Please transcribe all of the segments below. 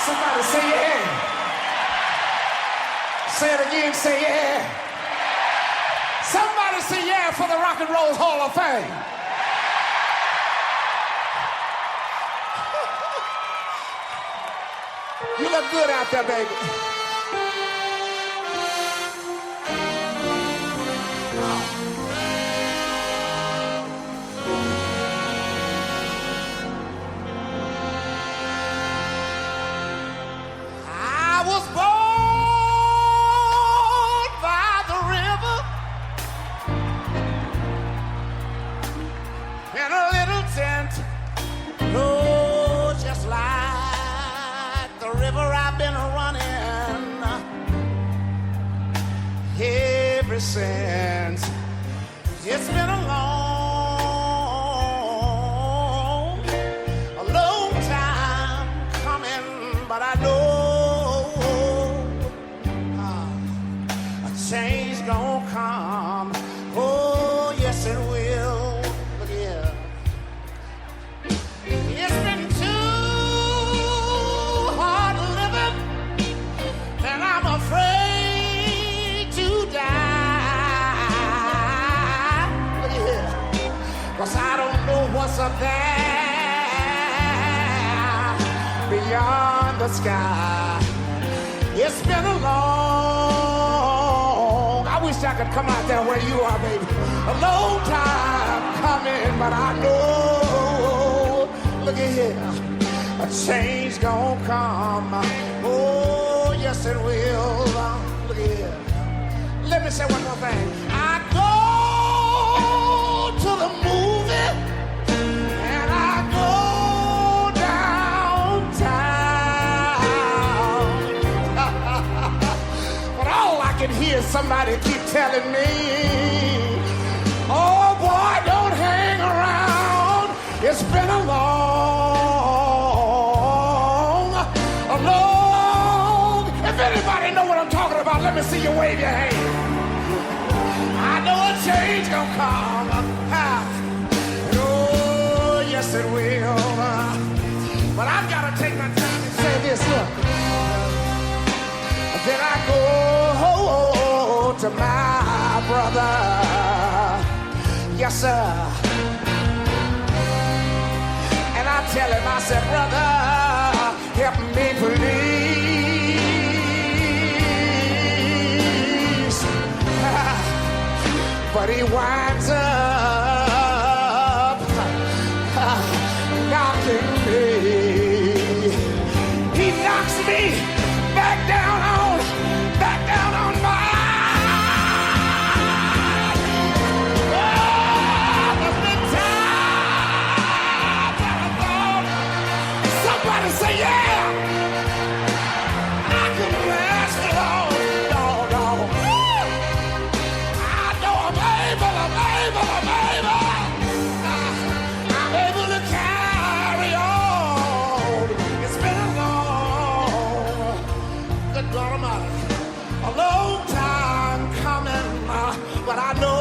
Somebody say yeah. Say it again, say yeah. Somebody say yeah for the Rock and Roll Hall of Fame. You look good out there, baby. I was born by the river in a little tent. Oh, just like the river I've been running ever since. It's been a long time coming, but I know a change gonna come. Oh, yes it will. Look here. It's been too hard living, and I'm afraid to die. Look here. 'Cause I don't know what's up there beyond the sky. It's been a long, I wish I could come out there where you are, baby. A long time coming, but I know, look at here, a change gonna come. Oh, yes it will. Look at here. Let me say one more thing. I go to the movie and I go downtown. But all I can hear is somebody keep telling me, oh boy, don't hang around. It's been a long. If anybody know what I'm talking about, let me see you wave your hand. I know a change gonna come. Oh, yes it will. But I've got to take my time and say this, look. Then I go to my brother. Yes, sir. And I tell him, I said, brother, help me please. But he winds up knocking me. He knocks me back down on my. There's been times that I thought, somebody say yeah, I can last long. I know I'm able. I'm able to carry on. It's been a long, good God Almighty, a long time coming, but I know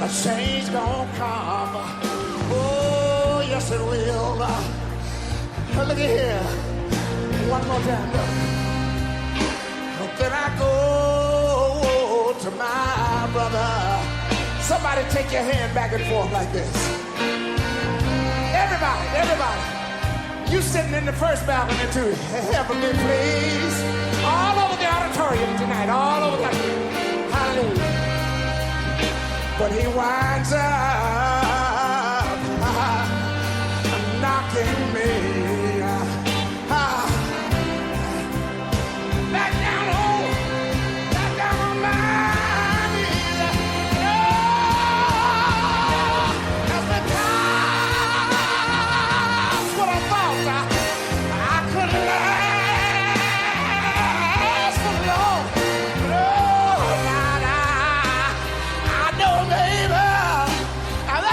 a change gonna come. Oh, yes it will. Look at here, one more time, look. Then I go to my brother. Somebody take your hand back and forth like this. Everybody. You sitting in the first balcony too. Help me, please. All over the auditorium tonight. All over the hallelujah. But he winds up knocking me back down on my knees. That's the times what I thought I couldn't last for long. No, I know, baby. I'm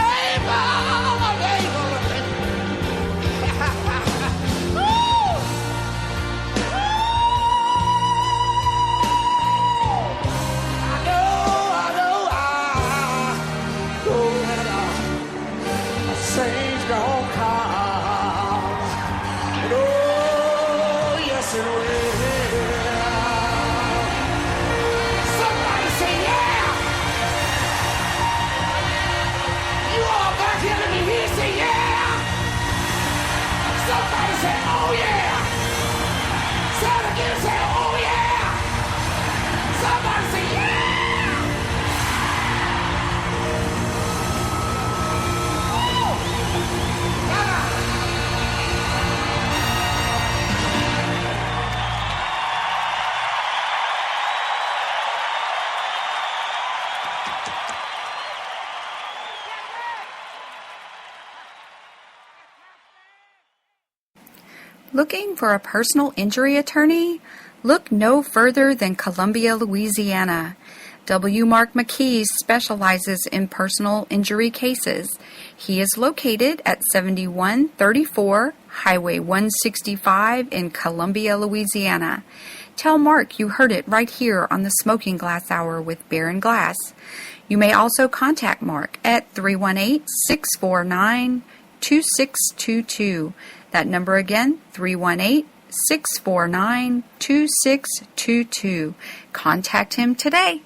Looking for a personal injury attorney? Look no further than Columbia, Louisiana. W. Mark McKee specializes in personal injury cases. He is located at 7134 Highway 165 in Columbia, Louisiana. Tell Mark you heard it right here on the Smoking Glass Hour with Baron Glass. You may also contact Mark at 318-649-2622. That number again, 318-649-2622. Contact him today.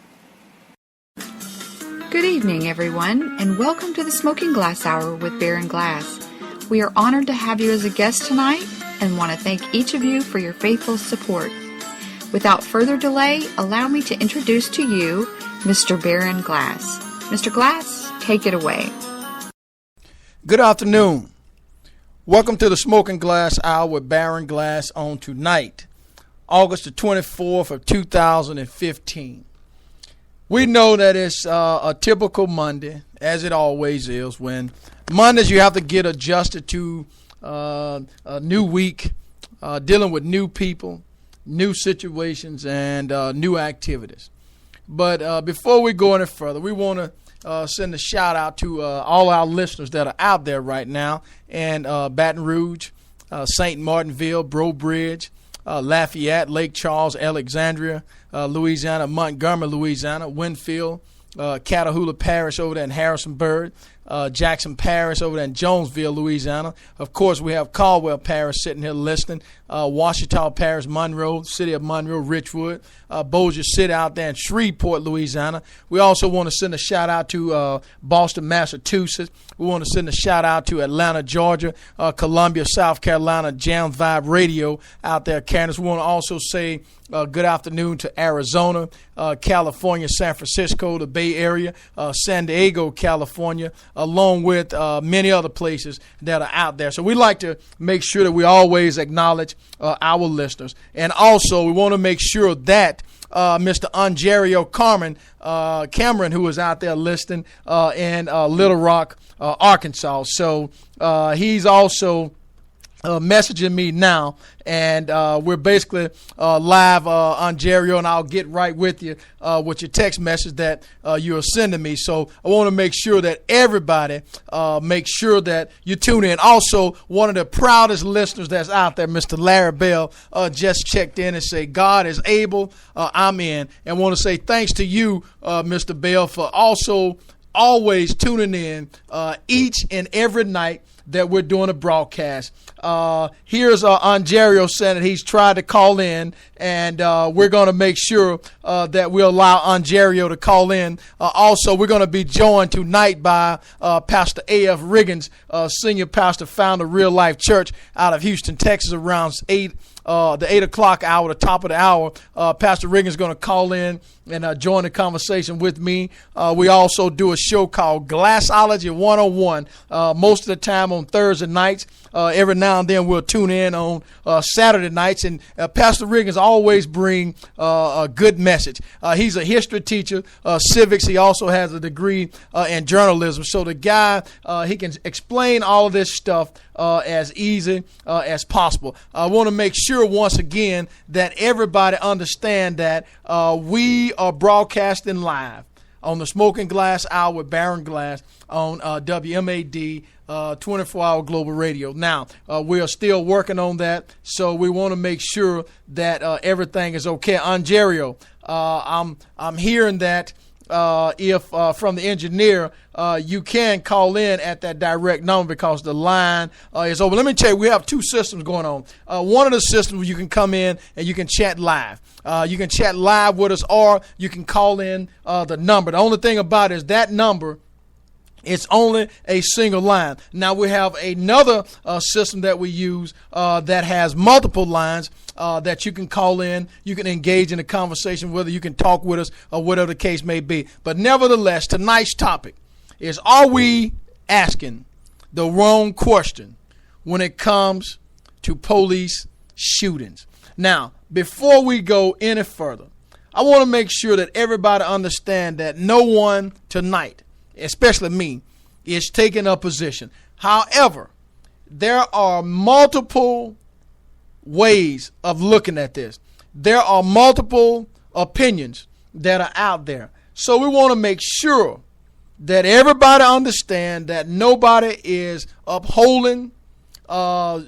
Good evening, everyone, and welcome to the Smoking Glass Hour with Baron Glass. We are honored to have you as a guest tonight and want to thank each of you for your faithful support. Without further delay, allow me to introduce to you Mr. Baron Glass. Mr. Glass, take it away. Good afternoon. Welcome to the Smoking Glass Hour with Baron Glass on tonight, August the 24th of 2015. We know that it's a typical Monday, as it always is. When Mondays you have to get adjusted to a new week, dealing with new people, new situations, and new activities. But before we go any further, we want to send a shout out to all our listeners that are out there right now in Baton Rouge, St. Martinville, Breaux Bridge, Lafayette, Lake Charles, Alexandria, Louisiana, Montgomery, Louisiana, Winfield, Catahoula Parish over there in Harrisonburg, Jackson Parish over there in Jonesville, Louisiana. Of course, we have Caldwell Parish sitting here listening, Washita Parish, Monroe, City of Monroe, Richwood, Bossier City out there in Shreveport, Louisiana. We also want to send a shout out to Boston, Massachusetts. We want to send a shout out to Atlanta, Georgia, Columbia, South Carolina, Jam Vibe Radio out there, Kansas. We want to also say good afternoon to Arizona, California, San Francisco, the Bay Area, San Diego, California, along with many other places that are out there. So we like to make sure that we always acknowledge our listeners. And also we want to make sure that Mr. Ongerio Cameron, who is out there listening in Little Rock, Arkansas. So he's also messaging me now, and we're basically live, Ongerio, and I'll get right with you with your text message that you are sending me. So I want to make sure that everybody make sure that you tune in. Also, one of the proudest listeners that's out there, Mr. Larry Bell, just checked in and say, God is able, I'm in. And want to say thanks to you, Mr. Bell, for also always tuning in each and every night that we're doing a broadcast. Here's Ongerio saying that he's tried to call in, and we're going to make sure that we allow Ongerio to call in. Also, we're going to be joined tonight by Pastor A.F. Riggins, senior pastor, founder of Real Life Church out of Houston, Texas, around the 8 o'clock hour, the top of the hour. Pastor Riggins is going to call in and join the conversation with me. We also do a show called Glassology 101, most of the time on Thursday nights. Every now and then we'll tune in on Saturday nights, and Pastor Riggins always bring a good message. He's a history teacher, civics. He also has a degree in journalism. So the guy, he can explain all of this stuff as easy as possible. I want to make sure once again that everybody understand that we are broadcasting live on the Smoking Glass Hour with Baron Glass on WMAD 24-hour global radio. Now, we are still working on that, so we want to make sure that everything is okay. Ongerio, I'm hearing that if from the engineer, you can call in at that direct number because the line is open. Let me tell you, we have two systems going on. One of the systems you can come in and you can chat live. You can chat live with us, or you can call in the number. The only thing about it is that number, it's only a single line. Now we have another system that we use that has multiple lines that you can call in. You can engage in a conversation, whether you can talk with us or whatever the case may be. But nevertheless, tonight's topic is, are we asking the wrong question when it comes to police shootings? Now, before we go any further, I want to make sure that everybody understand that no one tonight, especially me, is taking a position. However, there are multiple ways of looking at this. There are multiple opinions that are out there. So we want to make sure that everybody understand that nobody is upholding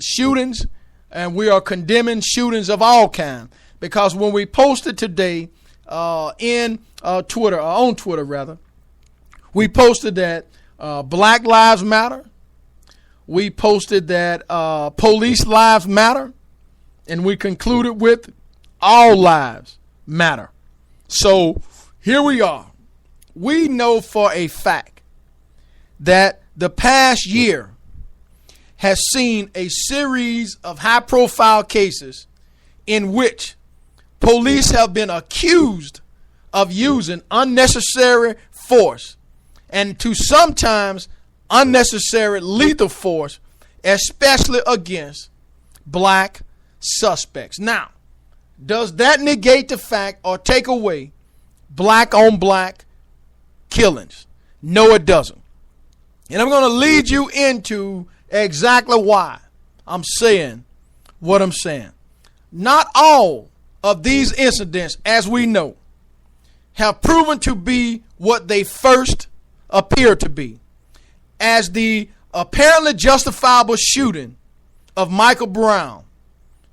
shootings, and we are condemning shootings of all kinds. Because when we posted today on Twitter, we posted that Black Lives Matter. We posted that police lives matter. And we concluded with all lives matter. So here we are. We know for a fact that the past year has seen a series of high-profile cases in which police have been accused of using unnecessary force and to sometimes unnecessary lethal force, especially against black suspects. Now, does that negate the fact or take away black on black killings? No, it doesn't. And I'm going to lead you into exactly why I'm saying what I'm saying. Not all of these incidents, as we know, have proven to be what they first appeared to be, as the apparently justifiable shooting of Michael Brown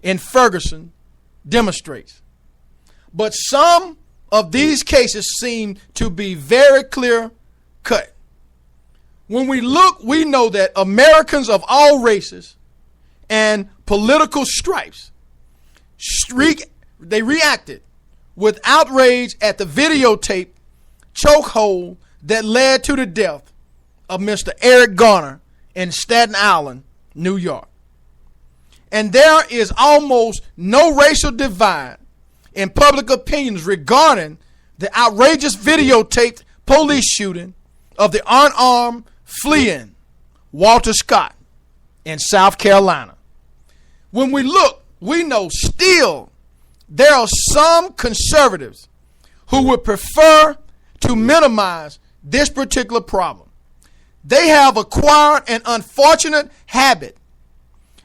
in Ferguson demonstrates. But some of these cases seem to be very clear cut. When we look, we know that Americans of all races and political stripes, they reacted with outrage at the videotape chokehold that led to the death of Mr. Eric Garner in Staten Island, New York. And there is almost no racial divide in public opinions regarding the outrageous videotaped police shooting of the unarmed fleeing Walter Scott in South Carolina. When we look, we know still there are some conservatives who would prefer to minimize this particular problem. They have acquired an unfortunate habit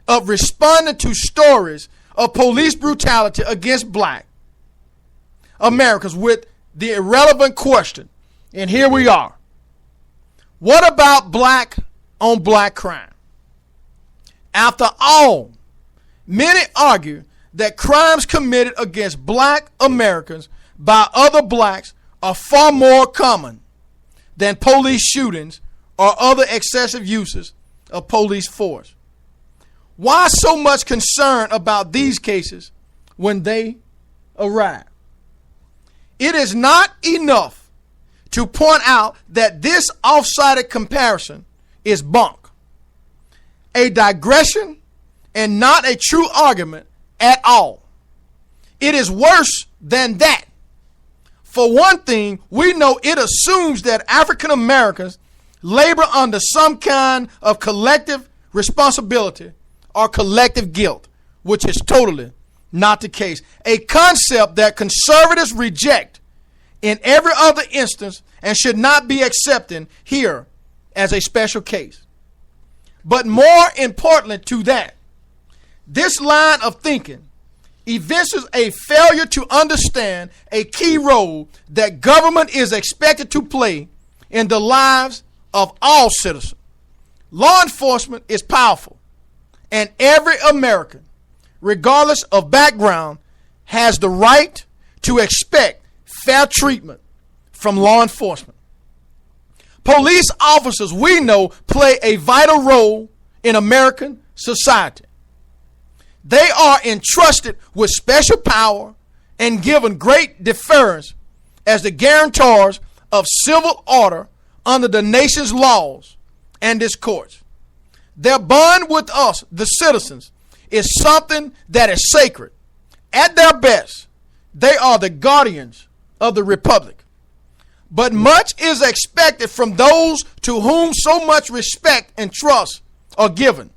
of responding to stories of police brutality against black Americans with the irrelevant question. And here we are. What about black on black crime? After all, many argue that crimes committed against black Americans by other blacks are far more common than police shootings or other excessive uses of police force. Why so much concern about these cases when they arrive? It is not enough to point out that this off-sided comparison is bunk, a digression, and not a true argument at all. It is worse than that. For one thing, we know it assumes that African Americans labor under some kind of collective responsibility or collective guilt, which is totally not the case. A concept that conservatives reject in every other instance and should not be accepted here as a special case. But more importantly to that, this line of thinking evinces a failure to understand a key role that government is expected to play in the lives of all citizens. Law enforcement is powerful, and every American, regardless of background, has the right to expect fair treatment from law enforcement. Police officers, we know, play a vital role in American society. They are entrusted with special power and given great deference as the guarantors of civil order under the nation's laws and its courts. Their bond with us, the citizens, is something that is sacred. At their best, they are the guardians of the republic. But much is expected from those to whom so much respect and trust are given.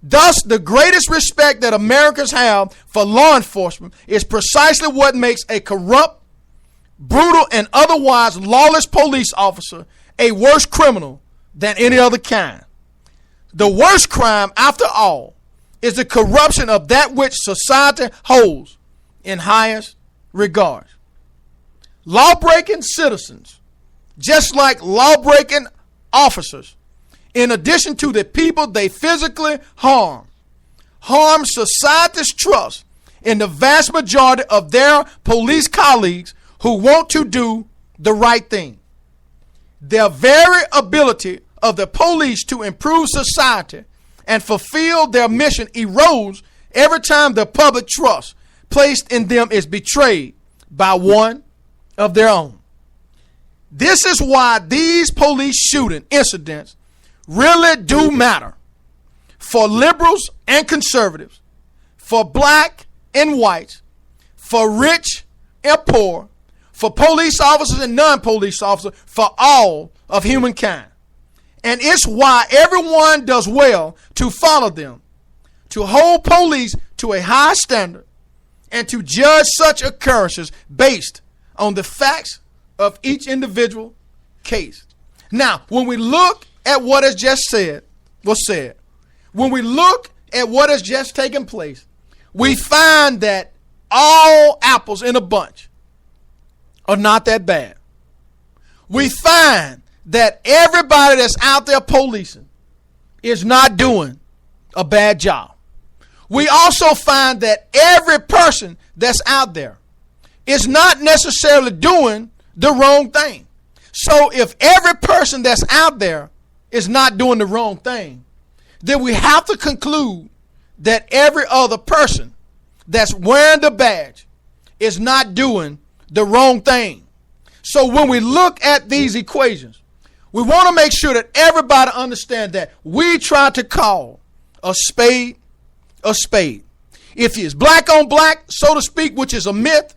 Thus, the greatest respect that Americans have for law enforcement is precisely what makes a corrupt, brutal, and otherwise lawless police officer a worse criminal than any other kind. The worst crime, after all, is the corruption of that which society holds in highest regard. Law-breaking citizens, just like law-breaking officers, in addition to the people they physically harm society's trust in the vast majority of their police colleagues who want to do the right thing. Their very ability of the police to improve society and fulfill their mission erodes every time the public trust placed in them is betrayed by one of their own. This is why these police shooting incidents really do matter for liberals and conservatives, for black and whites, for rich and poor, for police officers and non-police officers, for all of humankind. And it's why everyone does well to follow them, to hold police to a high standard, and to judge such occurrences based on the facts of each individual case. Now, when we look at what has just was said, when we look at what has just taken place, we find that all apples in a bunch are not that bad. We find that everybody that's out there policing is not doing a bad job. We also find that every person that's out there is not necessarily doing the wrong thing. So if every person that's out there is not doing the wrong thing, then we have to conclude that every other person that's wearing the badge is not doing the wrong thing. So when we look at these equations, we want to make sure that everybody understands that we try to call a spade a spade. If it's black on black, so to speak, which is a myth,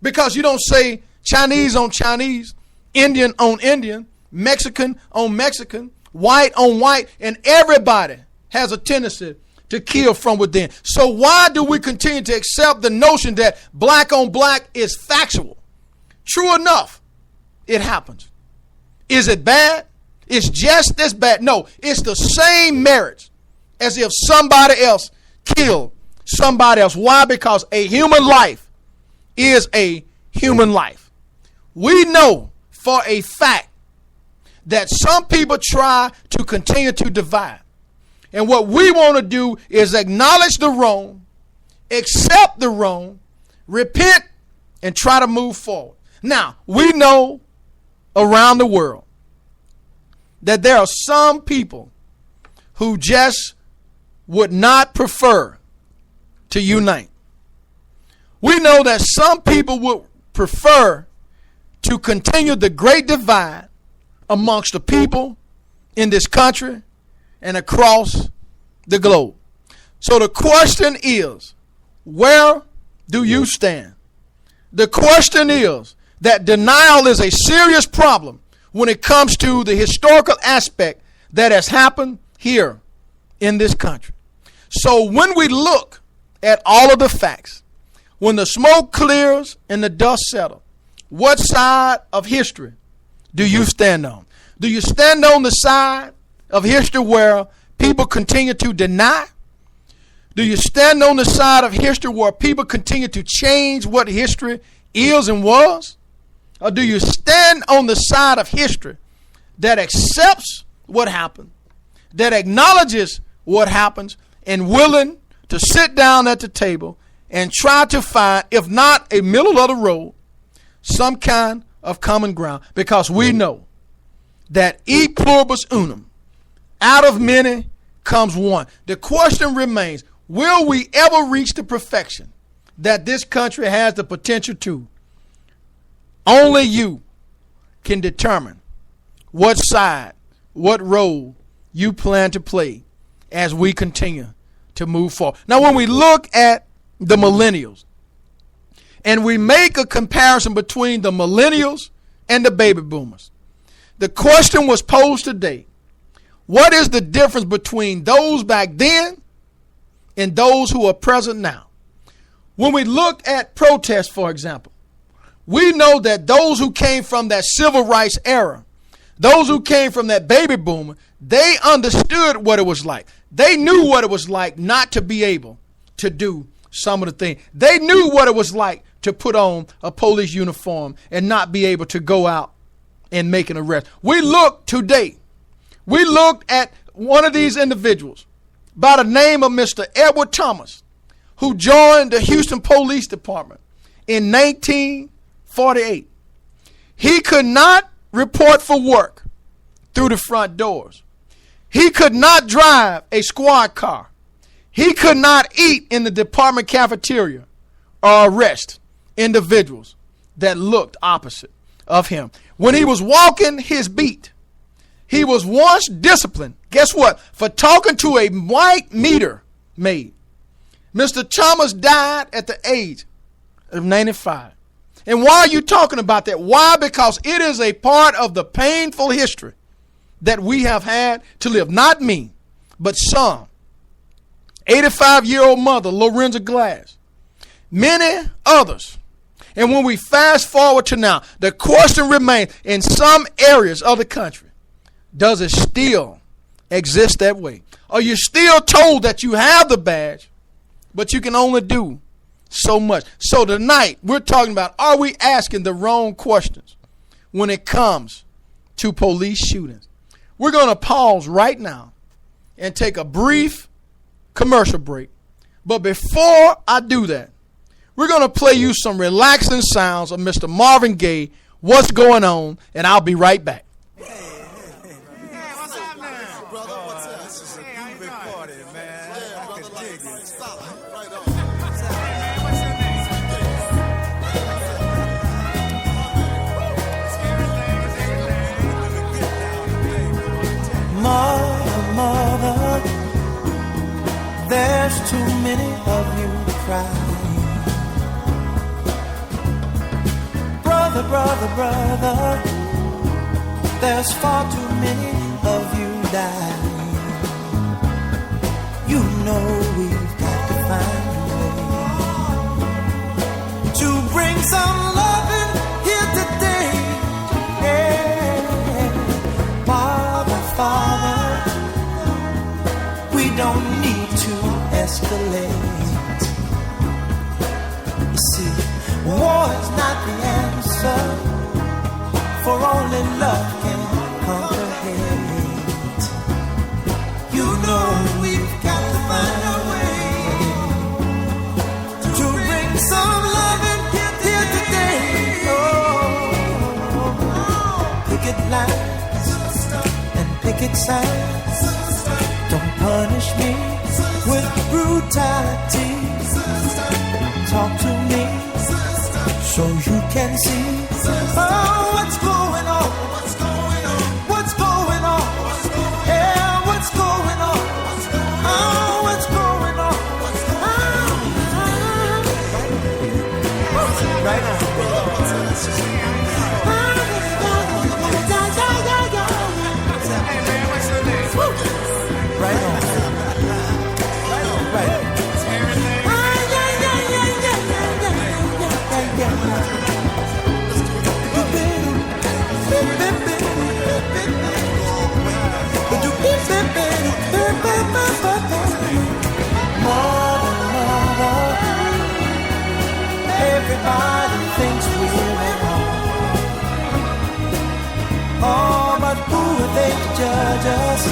because you don't say Chinese on Chinese, Indian on Indian, Mexican on Mexican, white on white, and everybody has a tendency to kill from within. So why do we continue to accept the notion that black on black is factual? True enough, it happens. Is it bad? It's just as bad. No, it's the same merits as if somebody else killed somebody else. Why? Because a human life is a human life. We know for a fact that some people try to continue to divide. And what we want to do is acknowledge the wrong, accept the wrong, repent, and try to move forward. Now, we know around the world that there are some people who just would not prefer to unite. We know that some people would prefer to continue the great divide amongst the people in this country and across the globe. So the question is, where do you stand? The question is that denial is a serious problem when it comes to the historical aspect that has happened here in this country. So when we look at all of the facts, when the smoke clears and the dust settles, what side of history do you stand on? Do you stand on the side of history where people continue to deny? Do you stand on the side of history where people continue to change what history is and was? Or do you stand on the side of history that accepts what happened, that acknowledges what happens, and willing to sit down at the table and try to find, if not a middle of the road, some kind of common ground? Because we know that e pluribus unum, out of many comes one. The question remains, will we ever reach the perfection that this country has the potential to? Only you can determine what side, what role you plan to play as we continue to move forward. Now, when we look at the millennials and we make a comparison between the millennials and the baby boomers, the question was posed today: what is the difference between those back then and those who are present now? When we look at protests, for example, we know that those who came from that civil rights era, those who came from that baby boomer, they understood what it was like. They knew what it was like not to be able to do some of the things. They knew what it was like to put on a police uniform and not be able to go out and make an arrest. We looked today. We looked at one of these individuals by the name of Mr. Edward Thomas, who joined the Houston Police Department in 1948. He could not report for work through the front doors. He could not drive a squad car. He could not eat in the department cafeteria or arrest individuals that looked opposite of him. When he was walking his beat, he was once disciplined, guess what, for talking to a white meter maid. Mr. Thomas died at the age of 95. And why are you talking about that? Why? Because it is a part of the painful history that we have had to live. Not me, but some. 85-year-old mother, Lorenza Glass. Many others. And when we fast forward to now, the question remains, in some areas of the country, does it still exist that way? Are you still told that you have the badge, but you can only do so much? So tonight, we're talking about, are we asking the wrong questions when it comes to police shootings? We're going to pause right now and take a brief commercial break. But before I do that, we're going to play you some relaxing sounds of Mr. Marvin Gaye, What's Going On, and I'll be right back. Mother, there's too many of you crying. Brother, there's far too many of you dying. You know we've got to find a way to bring some loving here today. Yeah. Father, we don't need to escalate. You see, war is not the answer, for only love can conquer hate. You know we've got to find a way to bring some loving here today. Oh, picket lines and picket signs. Don't punish me with brutality. Talk to me so you can see. Oh, what's going on? What's going on? What's going on? Yeah, what's going on? Oh, what's going on? Right now. Right on. Right on. Mother, everybody thinks we're wrong. Oh, but who are they to judge us?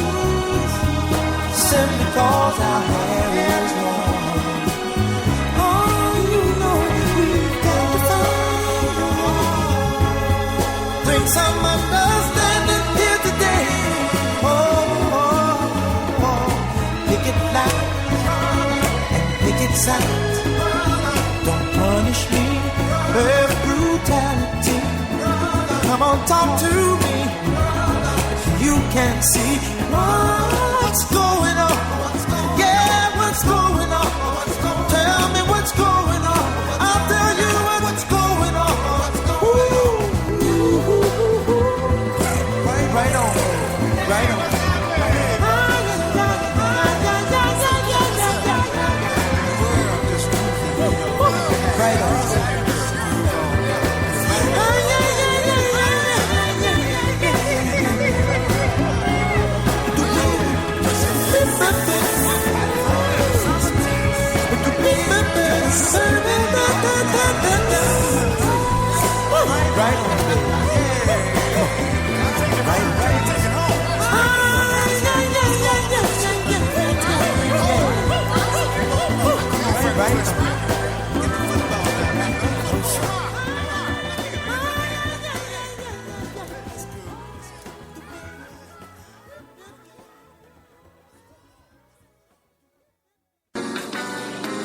Simply cause our hair is long. Oh, you know we've got to find. Bring some understanding here today. Picket line and picket signs. Don't punish me with brutality. Come on, talk to me so you can see what's going on. Yeah, what's going on? Tell me what's going on. I'll tell you what's going on. Ooh. Right on, right on. Right on.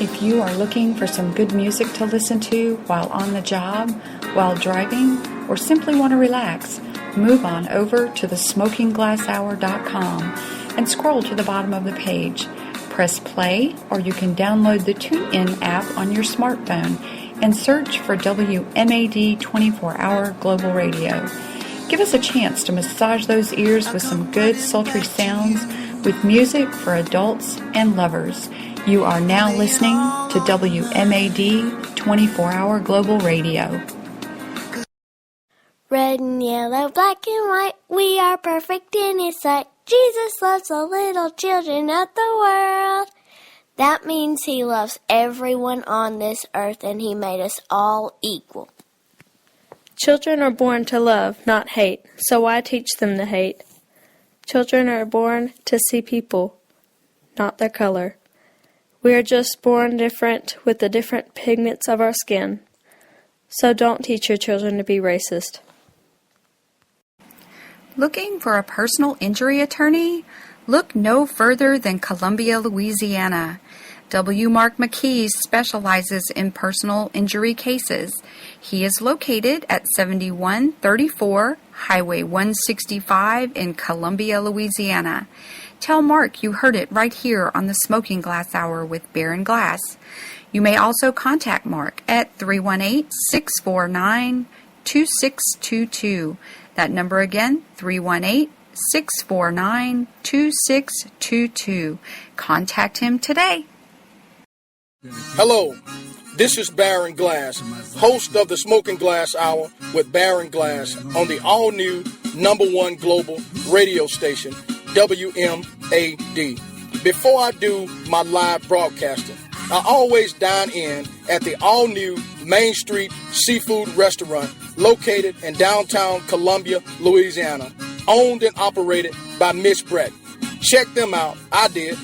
If you are looking for some good music to listen to while on the job, while driving, or simply want to relax, move on over to thesmokingglasshour.com and scroll to the bottom of the page. Press play, or you can download the TuneIn app on your smartphone and search for WMAD 24-Hour Global Radio. Give us a chance to massage those ears with some good sultry sounds with music for adults and lovers. You are now listening to WMAD 24-Hour Global Radio. Red and yellow, black and white, we are perfect in His sight. Jesus loves the little children of the world. That means He loves everyone on this earth, and He made us all equal. Children are born to love, not hate, so why teach them to hate? Children are born to see people, not their color. We are just born different with the different pigments of our skin. So don't teach your children to be racist. Looking for a personal injury attorney? Look no further than Columbia, Louisiana. W. Mark McKee specializes in personal injury cases. He is located at 7134 Highway 165 in Columbia, Louisiana. Tell Mark you heard it right here on the Smoking Glass Hour with Baron Glass. You may also contact Mark at 318-649-2622. That number again, 318-649-2622. Contact him today. Hello, this is Baron Glass, host of the Smoking Glass Hour with Baron Glass on the all-new #1 global radio station, WMAD. Before I do my live broadcasting, I always dine in at the all-new Main Street Seafood Restaurant located in downtown Columbia, Louisiana, owned and operated by Miss Brett. Check them out. I did.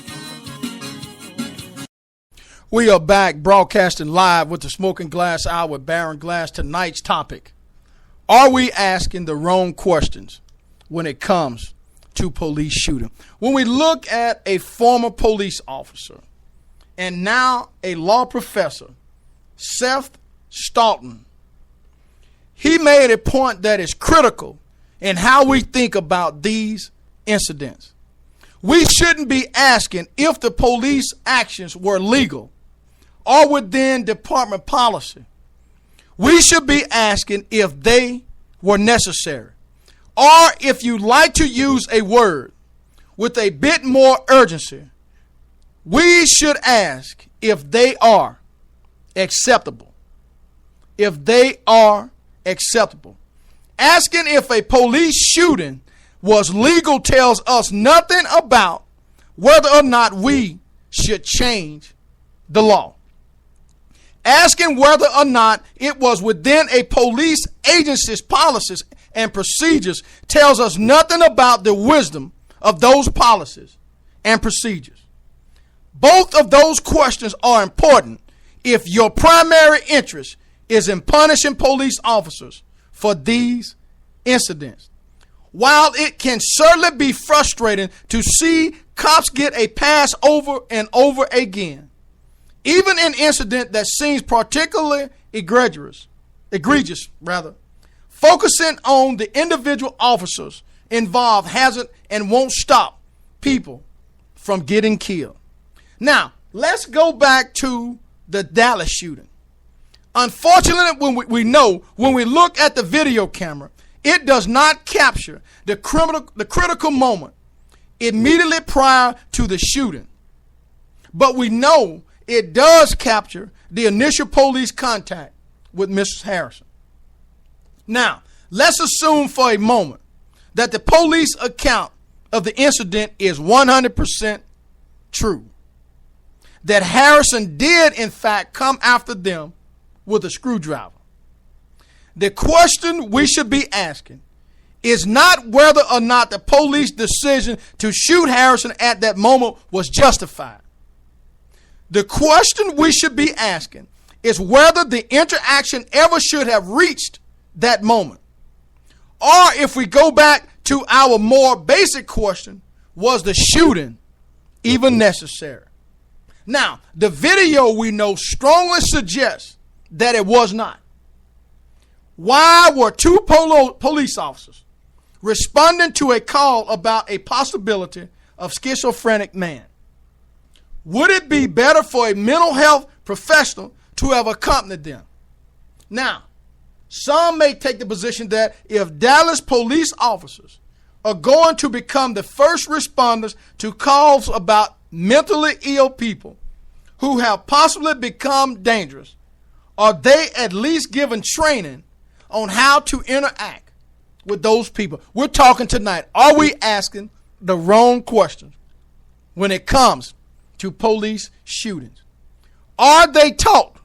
We are back broadcasting live with the Smoking Glass Hour with Baron Glass. Tonight's topic: are we asking the wrong questions when it comes to police shooting? When we look at a former police officer and now a law professor, Seth Staunton, he made a point that is critical in how we think about these incidents. We shouldn't be asking if the police actions were legal or within department policy. We should be asking if they were necessary. Or if you like to use a word with a bit more urgency, we should ask if they are acceptable. If they are acceptable. Asking if a police shooting was legal tells us nothing about whether or not we should change the law. Asking whether or not it was within a police agency's policies and procedures tells us nothing about the wisdom of those policies and procedures. Both of those questions are important if your primary interest is in punishing police officers for these incidents. While it can certainly be frustrating to see cops get a pass over and over again, even an incident that seems particularly egregious, focusing on the individual officers involved hasn't and won't stop people from getting killed. Now, let's go back to the Dallas shooting. Unfortunately, when we look at the video camera, it does not capture the critical moment immediately prior to the shooting. But we know it does capture the initial police contact with Mrs. Harrison. Now, let's assume for a moment that the police account of the incident is 100% true. That Harrison did, in fact, come after them with a screwdriver. The question we should be asking is not whether or not the police decision to shoot Harrison at that moment was justified. The question we should be asking is whether the interaction ever should have reached that moment. Or if we go back to our more basic question, was the shooting even necessary? Now, the video we know strongly suggests that it was not. Why were two police officers responding to a call about a possibility of schizophrenic man? Would it be better for a mental health professional to have accompanied them? Now, some may take the position that if Dallas police officers are going to become the first responders to calls about mentally ill people who have possibly become dangerous, are they at least given training on how to interact with those people? We're talking tonight. Are we asking the wrong questions when it comes to police shootings? Are they taught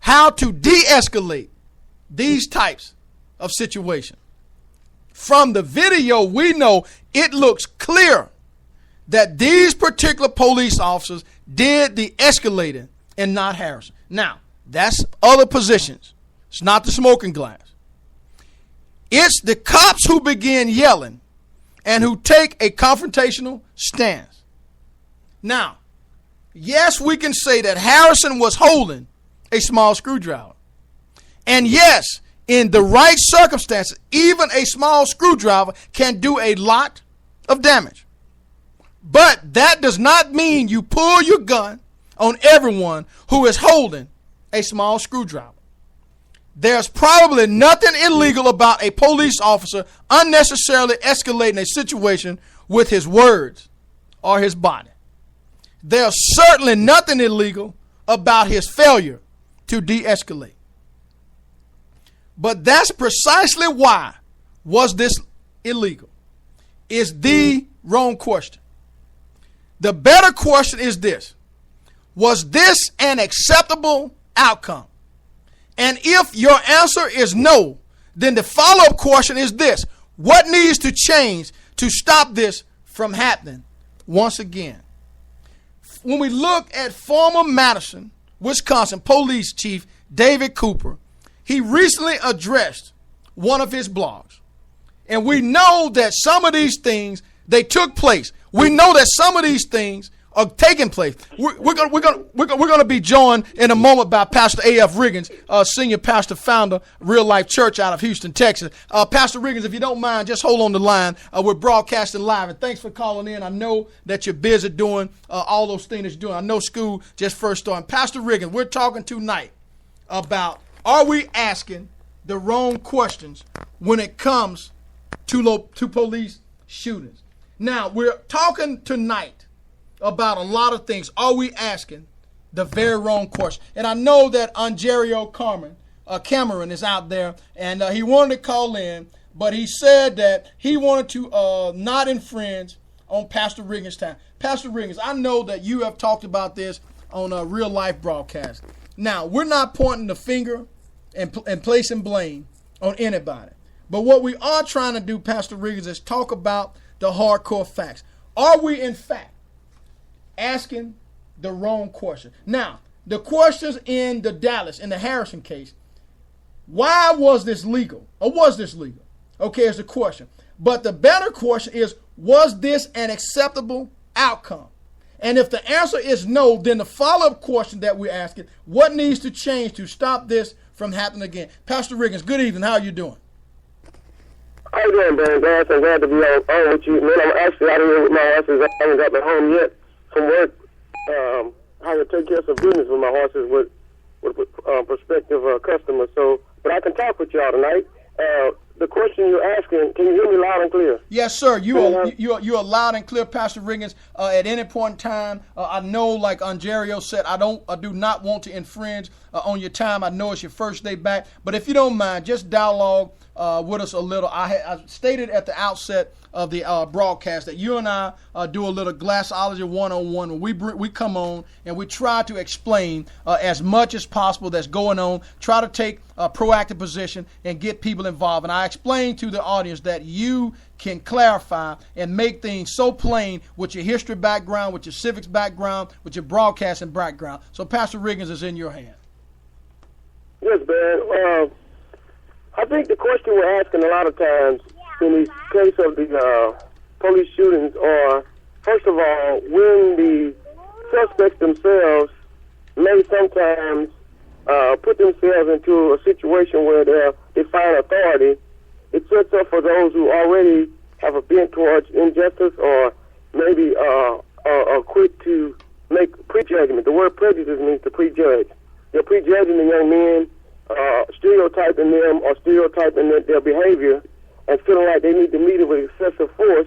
how to de-escalate these types of situations? From the video, we know it looks clear that these particular police officers did the escalating and not Harrison. Now, that's other positions. It's not the smoking glass. It's the cops who begin yelling and who take a confrontational stance. Now, yes, we can say that Harrison was holding a small screwdriver. And yes, in the right circumstances, even a small screwdriver can do a lot of damage. But that does not mean you pull your gun on everyone who is holding a small screwdriver. There's probably nothing illegal about a police officer unnecessarily escalating a situation with his words or his body. There's certainly nothing illegal about his failure to de-escalate. But that's precisely why was this illegal? Is the wrong question. The better question is this: was this an acceptable outcome? And if your answer is no, then the follow-up question is this: what needs to change to stop this from happening once again? When we look at former Madison, Wisconsin Police Chief David Cooper, he recently addressed one of his blogs. And we know that some of these things, they took place. We know that some of these things are taking place. We're going to be joined in a moment by Pastor A.F. Riggins, senior pastor, founder, Real Life Church out of Houston, Texas. Pastor Riggins, if you don't mind, just hold on the line. We're broadcasting live, and thanks for calling in. I know that you're busy doing all those things that you're doing. I know school just first starting. Pastor Riggins, we're talking tonight about, are we asking the wrong questions when it comes to police shootings? Now, we're talking tonight about a lot of things. Are we asking the very wrong question? And I know that Ontario Cameron is out there, and he wanted to call in, but he said that he wanted to not infringe on Pastor Riggins' time. Pastor Riggins, I know that you have talked about this on a real life broadcast. Now, we're not pointing the finger and placing blame on anybody. But what we are trying to do, Pastor Riggins, is talk about the hardcore facts. Are we, in fact, asking the wrong question? Now, the questions in the Dallas, in the Harrison case, why was this legal? Or was this legal? Okay, is the question. But the better question is, was this an acceptable outcome? And if the answer is no, then the follow-up question that we're asking, what needs to change to stop this from happening again? Pastor Riggins, good evening. How are you doing? How you doing, Brandon? I'm glad to be on with you. Man, I'm actually out here with my horses. I haven't got home yet from work. How to take care of some business with my horses with prospective customers. So, but I can talk with y'all tonight. The question you're asking, can you hear me loud and clear? Yes, sir. You are loud and clear, Pastor Riggins. At any point in time, I know, like Ontario said, I do not want to infringe on your time. I know it's your first day back, but if you don't mind, just dialogue with us a little. I stated at the outset of the broadcast that you and I do a little Glassology 101 when we come on and we try to explain as much as possible that's going on, try to take a proactive position and get people involved. And I explained to the audience that you can clarify and make things so plain with your history background, with your civics background, with your broadcasting background. So Pastor Riggins is in your hand. Yes, man. I think the question we're asking a lot of times in the case of the police shootings are, first of all, when the suspects themselves may sometimes put themselves into a situation where they're defying authority. It sets up for those who already have a bent towards injustice or maybe are quick to make prejudgment. The word prejudice means to prejudge. They're prejudging the young men, stereotyping them or stereotyping their behavior and feeling like they need to meet it with excessive force,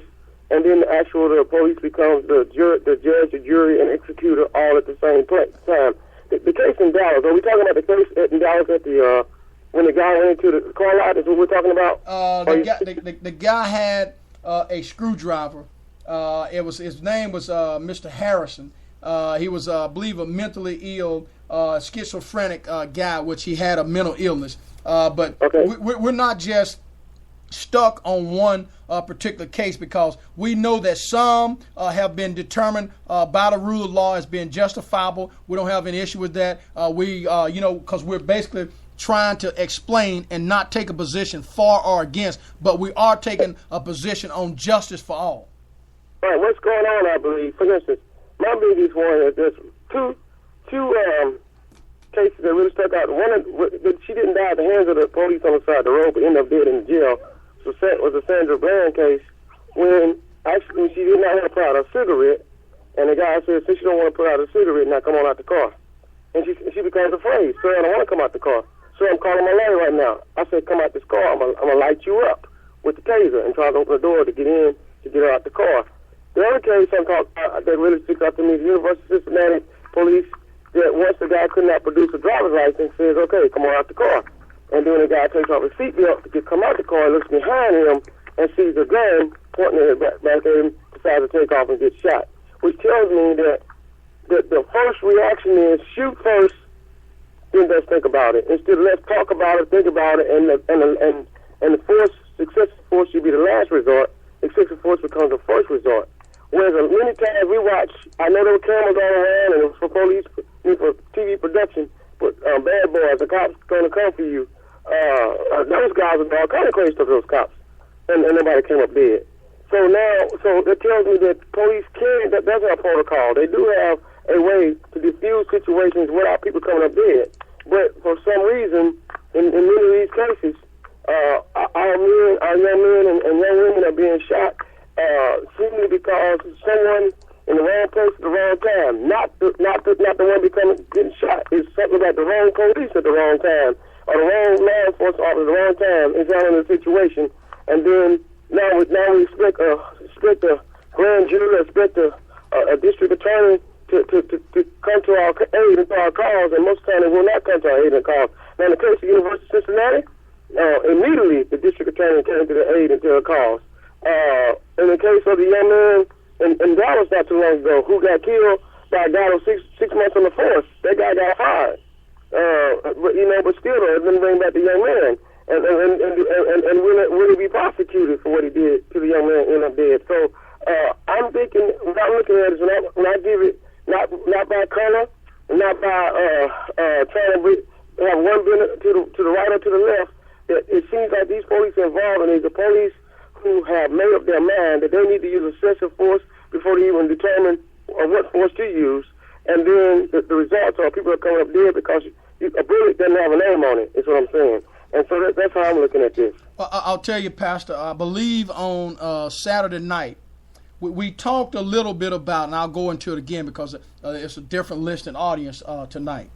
and then the police becomes the judge, the jury, and executor all at the same time. The case in Dallas, are we talking about the case in Dallas at the when the guy went into the car lot? Is what we're talking about? The guy had a screwdriver. His name was Mr. Harrison. He was, I believe, a mentally ill, schizophrenic guy, which he had a mental illness. But okay. We're not just stuck on one particular case, because we know that some have been determined by the rule of law as being justifiable. We don't have any issue with that. Because we're basically trying to explain and not take a position for or against, but we are taking a position on justice for all. All right, what's going on, I believe, for instance, my biggest one is there's two cases that really stuck out. One, she didn't die at the hands of the police on the side of the road, but ended up dead in jail. So that was the Sandra Bland case when actually she did not want to put out a cigarette, and the guy said, since you don't want to put out a cigarette, now come on out the car. And she becomes afraid. So I don't want to come out the car. So I'm calling my lawyer right now. I said, come out this car. I'm gonna light you up with the taser and try to open the door to get in to get her out the car. The other case I'm talking about that really sticks out to me is the University of Cincinnati police that once the guy could not produce a driver's license says, okay, come on out the car. And then the guy takes off his seatbelt to come out the car and looks behind him and sees a gun pointing at back at him, decides to take off and get shot. Which tells me that the first reaction is shoot first, then let's think about it. Instead of let's talk about it, think about it, and the force, excessive force should be the last resort. Excessive force becomes the first resort. Whereas many times we watch, I know there were cameras all around and it was for police, for TV production, but bad boys, the cops going to come for you. Those guys are all kind of crazy to those cops, and nobody came up dead. So that tells me that police that's our protocol. They do have a way to diffuse situations without people coming up dead. But for some reason, in many of these cases, our young men and young women are being shot simply because someone in the wrong place at the wrong time. Not the one getting shot. It's something like the wrong police at the wrong time, or the wrong law enforcement officer at the wrong time is handling the situation. And then now we expect a grand jury, expect a district attorney to come to our aid and to our cause, and most of the time they will not come to our aid and cause. Now in the case of the University of Cincinnati, immediately the district attorney came to the aid and to the cause. In the case of the young man in Dallas not too long ago who got killed by a guy who was six months on the force, that guy got fired. But still, it didn't bring back the young man. And will he be prosecuted for what he did to the young man and end up dead? So I'm thinking, what I'm looking at is when I give it not by color, not by trying to have one bit to the right or to the left. That it seems like these police involved, and it's the police who have made up their mind that they need to use excessive force before they even determine what force to use. And then the results are people are coming up dead because a bullet doesn't have a name on it, is what I'm saying. And so that's how I'm looking at this. I'll tell you, Pastor, I believe on Saturday night, we talked a little bit about, and I'll go into it again because it's a different listening audience tonight.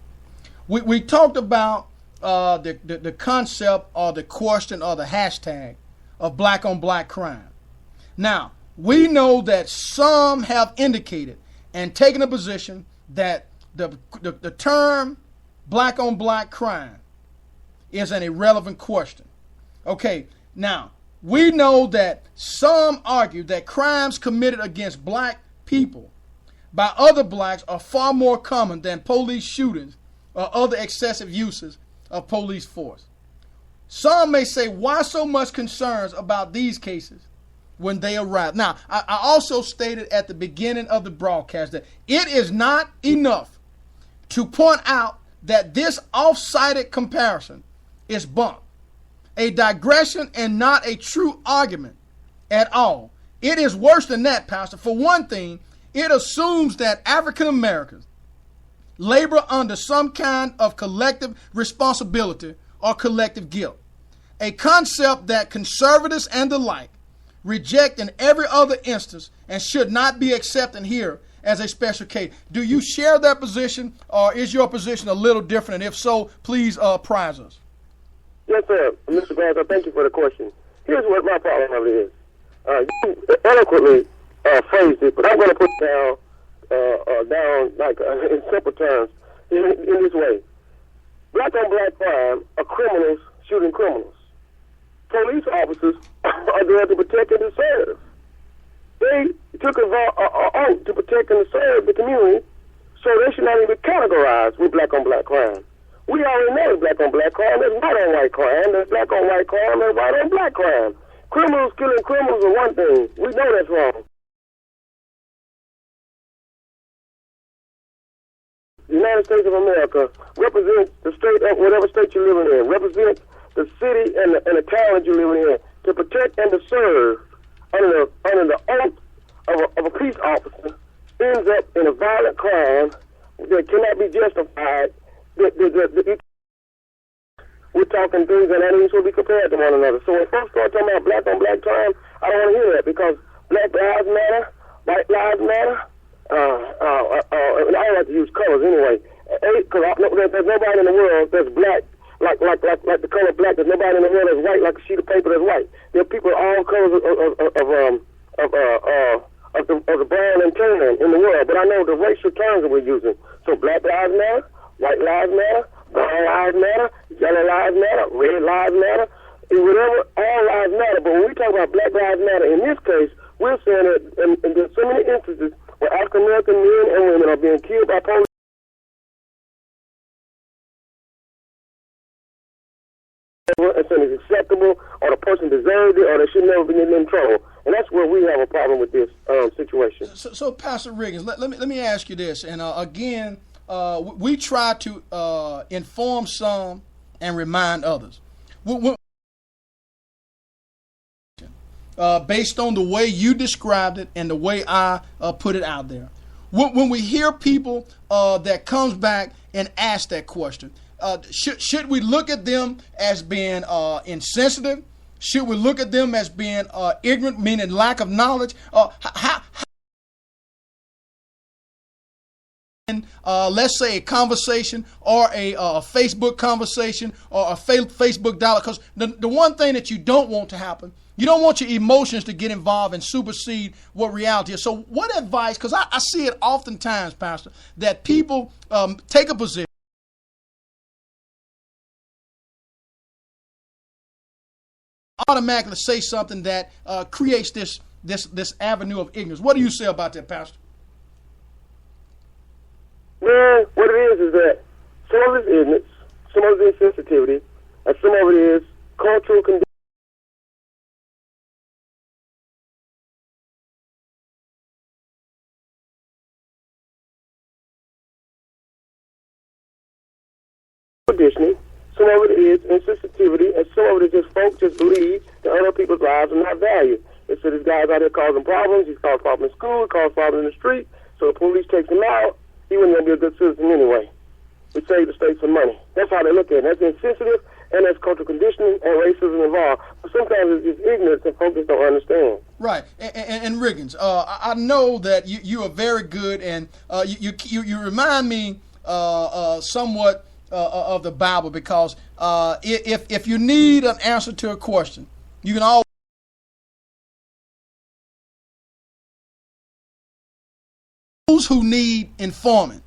We talked about the concept or the question or the hashtag of black on black crime. Now, we know that some have indicated and taken a position that the term black on black crime is an irrelevant question. Okay, now, we know that some argue that crimes committed against black people by other blacks are far more common than police shootings or other excessive uses of police force. Some may say, why so much concerns about these cases when they arrive? Now, I also stated at the beginning of the broadcast that it is not enough to point out that this off-sided comparison is bunk, a digression and not a true argument at all. It is worse than that, Pastor. For one thing, it assumes that African Americans labor under some kind of collective responsibility or collective guilt, a concept that conservatives and the like reject in every other instance and should not be accepted here as a special case. Do you share that position, or is your position a little different? And if so, please apprise us. Yes, sir. Mr. Glass, thank you for the question. Here's what my problem of it is. You eloquently phrased it, but I'm going to put it down like in simple terms in this way. Black on black crime are criminals shooting criminals. Police officers are there to protect and to serve. They took an oath to protect and to serve the community, so they should not even be categorized with black on black crime. We already know it's black on black crime. There's white on white crime. There's black on white crime. There's white on black crime. Criminals killing criminals are one thing. We know that's wrong. The United States of America represents the state of whatever state you're living in, represents the city and the town that you're living in, to protect and to serve under the oath of a peace officer ends up in a violent crime that cannot be justified. We're talking things that aren't even supposed to be compared to one another. So when folks start talking about black on black crime, I don't want to hear that, because black lives matter, white lives matter. I don't like to use colors anyway, because there's nobody in the world that's black like the color black. There's nobody in the world that's white like a sheet of paper that's white. There are people of all colors of the brown and tan in the world, but I know the racial terms that we're using. So black lives matter, white lives matter, brown lives matter, yellow lives matter, red lives matter, and whatever, all lives matter. But when we talk about black lives matter, in this case, we're saying that in there's so many instances where African American men and women are being killed by police. It's acceptable, or the person deserved it, or they should never be in trouble. And that's where we have a problem with this situation. So Pastor Riggins, let me ask you this. And again, we try to inform some and remind others. Based on the way you described it and the way I put it out there. When we hear people that comes back and ask that question, should we look at them as being insensitive? Should we look at them as being ignorant, meaning lack of knowledge? Let's say a conversation or a Facebook conversation or a Facebook dialogue, because the one thing that you don't want to happen, you don't want your emotions to get involved and supersede what reality is. So what advice, because I see it oftentimes, Pastor, that people take a position, automatically say something that creates this avenue of ignorance. What do you say about that, Pastor? Man, what it is that some of it is ignorance, some of it is insensitivity, and some of it is cultural conditioning. Some of it is insensitivity, and some of it is just folks just believe that other people's lives are not valued. And so this guy's out there causing problems. He's caused problems in school, caused problems in the street. So the police takes him out. He wasn't going to be a good citizen anyway. We save the state some money. That's how they look at it. That's insensitive, and that's cultural conditioning and racism involved. But sometimes it's just ignorance and folks just don't understand. Right. And Riggins, I know that you are very good, and you remind me somewhat of the Bible, because if you need an answer to a question, you can always those who need informing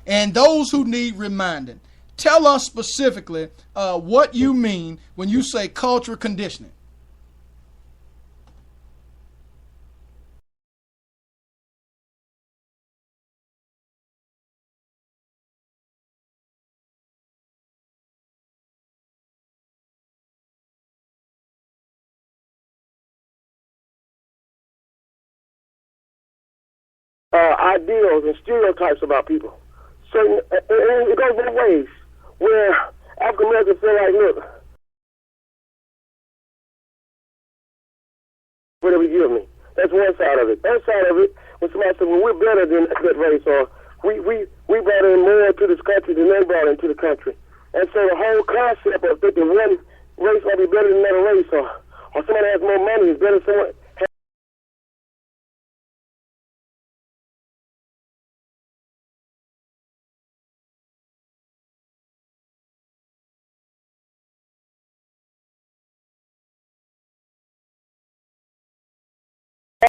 and those who need reminding. Tell us specifically what you mean when you say cultural conditioning. Ideals and stereotypes about people. So it goes both ways, where African Americans feel like, look, whatever you give me. That's one side of it. The other side of it, when somebody says, well, we're better than that race, or we brought in more to this country than they brought into the country. And so the whole concept of thinking one race might be better than another race, or somebody has more money is better than someone.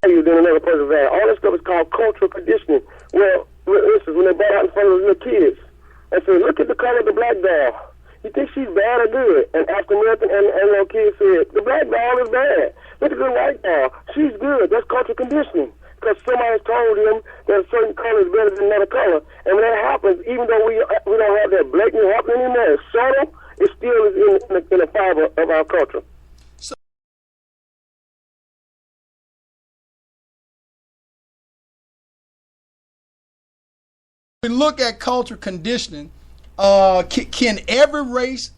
Than another person's value. All this stuff is called cultural conditioning. Well, listen, when they brought out in front of the little kids and said, look at the color of the black doll. You think she's bad or good? And African American and little kids said, the black doll is bad. Look at the white doll. She's good. That's cultural conditioning. Because somebody told them that a certain color is better than another color. And when that happens, even though we don't have that blatantly happening anymore, it's subtle, it still is in the fiber of our culture. We look at cultural conditioning. Can every race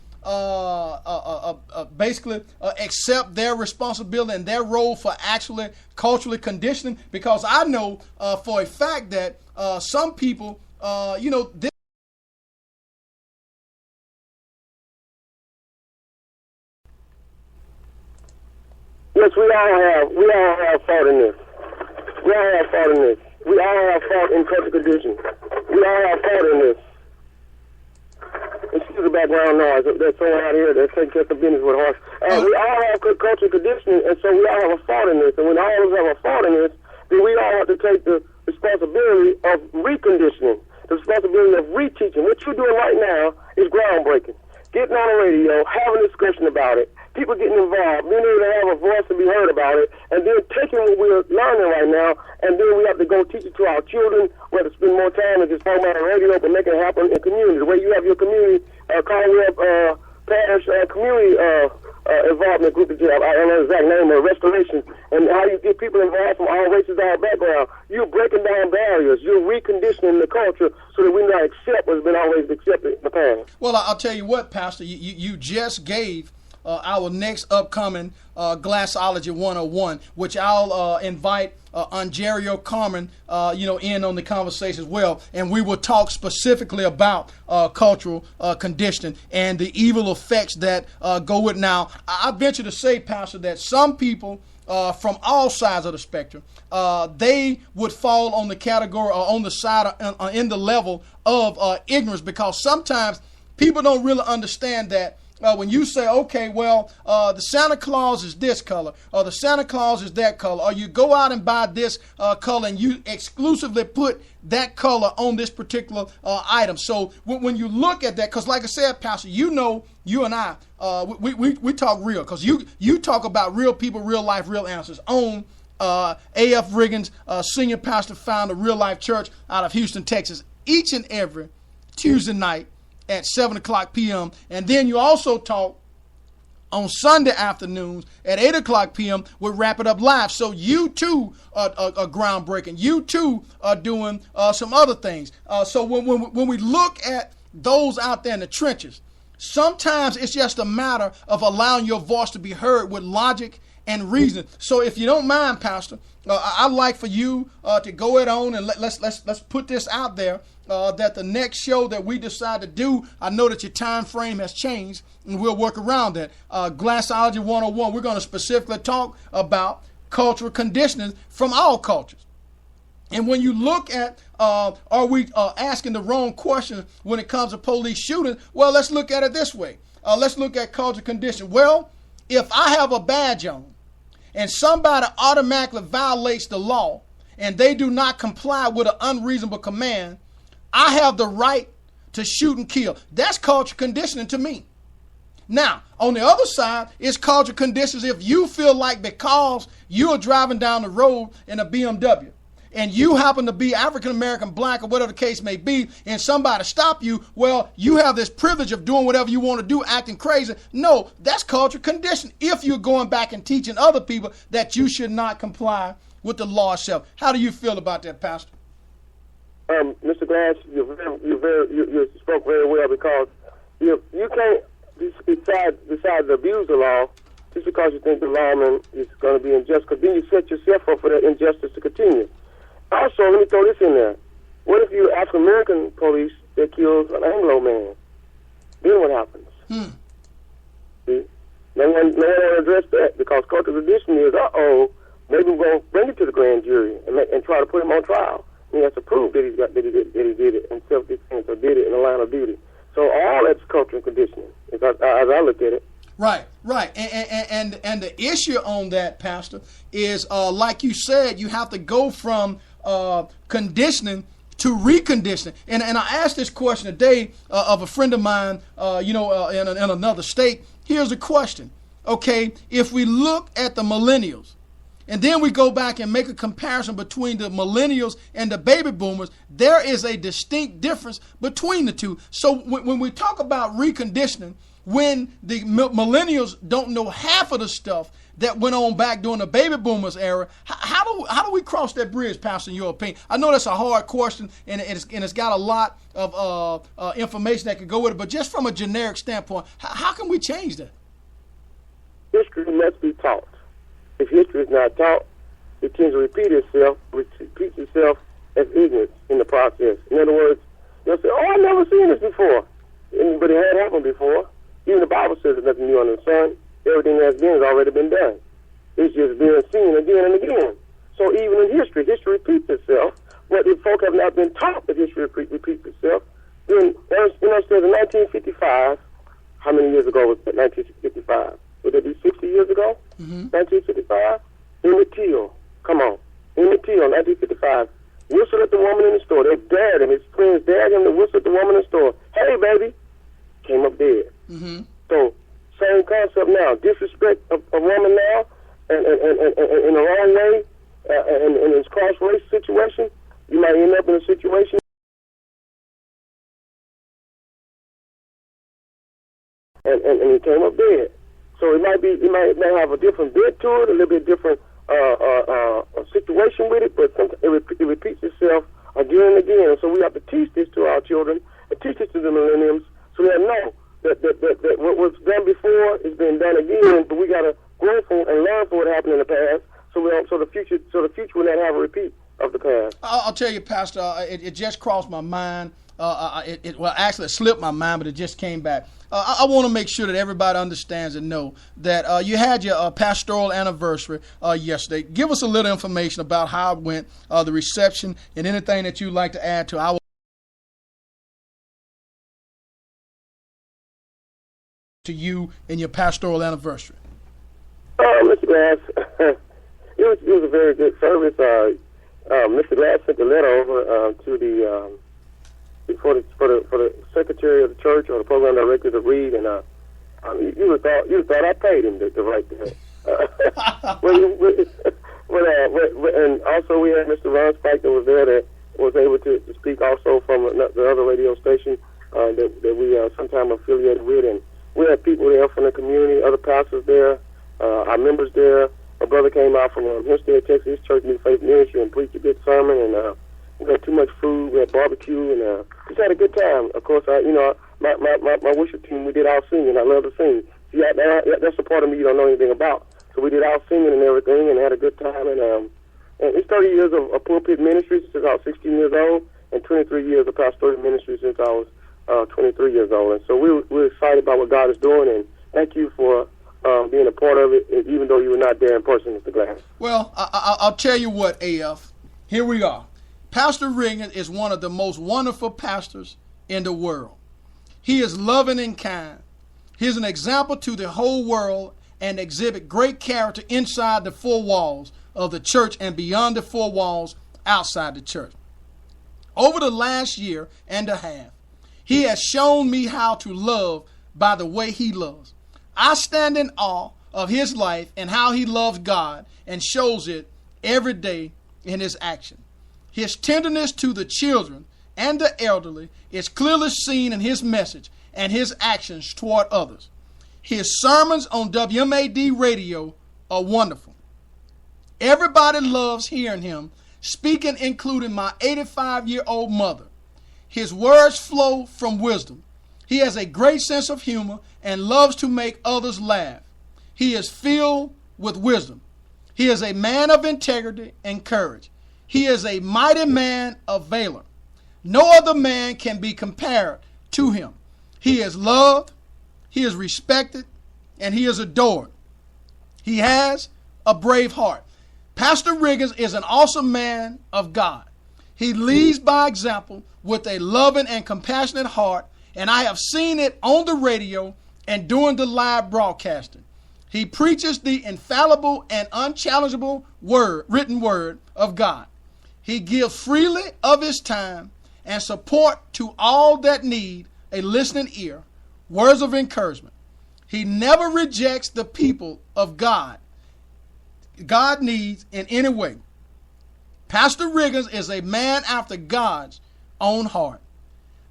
basically accept their responsibility and their role for actually culturally conditioning? Because I know for a fact that some people, this yes, we all have fault in this. We all have fault in this. We all have fault in cultural conditioning. We all have fault in this. Excuse the background noise. There's someone out here that's taking care of business with horse. We all have cultural conditioning, and so we all have a fault in this. And when all of us have a fault in this, then we all have to take the responsibility of reconditioning, the responsibility of reteaching. What you're doing right now is groundbreaking. Getting on the radio, having a discussion about it, people getting involved, being able to have a voice to be heard about it, and then taking what we're learning right now, and then we have to go teach it to our children, whether to spend more time and just talk about the radio, but make it happen in community. The way you have your community, Conweb Parish community involvement group that you have, I don't know the exact name, Restoration, and how you get people involved from all races, all backgrounds. You're breaking down barriers. You're reconditioning the culture so that we not accept what's been always accepted in the past. Well, I'll tell you what, Pastor, you just gave our next upcoming Glassology 101, which I'll invite Ongerio Carmen, in on the conversation as well, and we will talk specifically about cultural conditioning and the evil effects that go with. Now, I venture to say, Pastor, that some people from all sides of the spectrum, they would fall on the category or on the side in the level of ignorance, because sometimes people don't really understand that. When you say, okay, well, the Santa Claus is this color, or the Santa Claus is that color, or you go out and buy this color and you exclusively put that color on this particular item. So when you look at that, because like I said, Pastor, you and I, we talk real, because you talk about real people, real life, real answers on A.F. Riggins, senior pastor, founder, Real Life Church out of Houston, Texas, each and every Tuesday night at 7 o'clock p.m. And then you also talk on Sunday afternoons at 8 o'clock p.m. with Wrap It Up Live. So you too are groundbreaking. You too are doing some other things. So when we look at those out there in the trenches, sometimes it's just a matter of allowing your voice to be heard with logic and reason. So if you don't mind, Pastor, I'd like for you to go it on and let's put this out there, that the next show that we decide to do, I know that your time frame has changed, and we'll work around that. Glassology 101, we're going to specifically talk about cultural conditioning from all cultures. And when you look at, are we asking the wrong question when it comes to police shootings? Well, let's look at it this way. Let's look at cultural conditioning. Well, if I have a badge on and somebody automatically violates the law and they do not comply with an unreasonable command, I have the right to shoot and kill. That's cultural conditioning to me. Now, on the other side, it's cultural conditions if you feel like because you're driving down the road in a BMW and you happen to be African American, black, or whatever the case may be, and somebody stop you, well, you have this privilege of doing whatever you want to do, acting crazy. No, that's cultural conditioning if you're going back and teaching other people that you should not comply with the law itself. How do you feel about that, Pastor? Mr. Glass, you spoke very well, because you can't decide to abuse the law just because you think the lawman is going to be unjust, because then you set yourself up for that injustice to continue. Also, also, let me throw this in there. What if you're African American police that kills an Anglo man? Then what happens? See? No one will address that because cultural tradition is, maybe we're going to bring it to the grand jury and try to put him on trial. He has to prove that he did it in self-defense or did it in the line of duty. So all that's cultural conditioning, as I look at it. Right. And the issue on that, Pastor, is like you said, you have to go from conditioning to reconditioning. And I asked this question today of a friend of mine, in another state. Here's a question. Okay, if we look at the millennials, and then we go back and make a comparison between the millennials and the baby boomers, there is a distinct difference between the two. So when we talk about reconditioning, when the millennials don't know half of the stuff that went on back during the baby boomers era, how do we cross that bridge, Pastor, in your opinion? I know that's a hard question, and it's got a lot of information that could go with it, but just from a generic standpoint, how can we change that? History must be taught. If history is not taught, it tends to repeats itself as ignorance in the process. In other words, they'll say, I've never seen this before. But it had happened before. Even the Bible says there's nothing new under the sun. Everything that has been has already been done. It's just being seen again and again. So even in history repeats itself. But if folk have not been taught that history repeats itself, then, it says in 1955, how many years ago was that, 1955? Would it be 60 years ago? 1955? Emmett Till. Come on. Emmett Till, 1955. Whistled at the woman in the store. They dared him. His friends dared him to whistle at the woman in the store. Hey, baby. Came up dead. So, same concept now. Disrespect a woman now, and in the wrong way, and in this cross-race situation, you might end up in a situation and he came up dead. So it might have a different bit to it, a little bit different situation with it, but sometimes it repeats itself again and again. And so we have to teach this to our children and teach this to the millennials so they know that what was done before is being done again, but we got to grow from and learn from what happened in the past so the future will not have a repeat of the past. I'll tell you, Pastor, it just crossed my mind. It slipped my mind, but it just came back. I want to make sure that everybody understands and know that you had your pastoral anniversary yesterday. Give us a little information about how it went, the reception, and anything that you'd like to add to our to you and your pastoral anniversary. Mr. Glass, it was a very good service. Mr. Glass sent a letter over to the for the secretary of the church or the program director to read, and you would thought I paid him to write that. And also we had Mr. Ron Spike that was there that was able to speak also from the other radio station that we sometimes affiliated with, and we had people there from the community, other pastors there, our members there. My brother came out from Hempstead, Texas, his church, New Faith Ministry, and preached a good sermon, and we had too much food, we had barbecue, and just had a good time. Of course, my worship team, we did our singing. I love to sing. See, that's a part of me you don't know anything about. So we did our singing and everything, and had a good time. And it's 30 years of pulpit ministry since I was 16 years old, and 23 years of pastoral ministry since I was 23 years old. And so we're excited about what God is doing, and thank you for being a part of it, even though you were not there in person, Mr. Glass. Well, I'll tell you what, AF. Here we are. Pastor Riggins is one of the most wonderful pastors in the world. He is loving and kind. He is an example to the whole world and exhibit great character inside the four walls of the church and beyond the four walls outside the church. Over the last year and a half, he has shown me how to love by the way he loves. I stand in awe of his life and how he loves God and shows it every day in his action. His tenderness to the children and the elderly is clearly seen in his message and his actions toward others. His sermons on WMAD radio are wonderful. Everybody loves hearing him speaking, including my 85-year-old mother. His words flow from wisdom. He has a great sense of humor and loves to make others laugh. He is filled with wisdom. He is a man of integrity and courage. He is a mighty man of valor. No other man can be compared to him. He is loved, he is respected, and he is adored. He has a brave heart. Pastor Riggins is an awesome man of God. He leads by example with a loving and compassionate heart, and I have seen it on the radio and during the live broadcasting. He preaches the infallible and unchallengeable written word of God. He gives freely of his time and support to all that need a listening ear, words of encouragement. He never rejects the people of God needs in any way. Pastor Riggins is a man after God's own heart.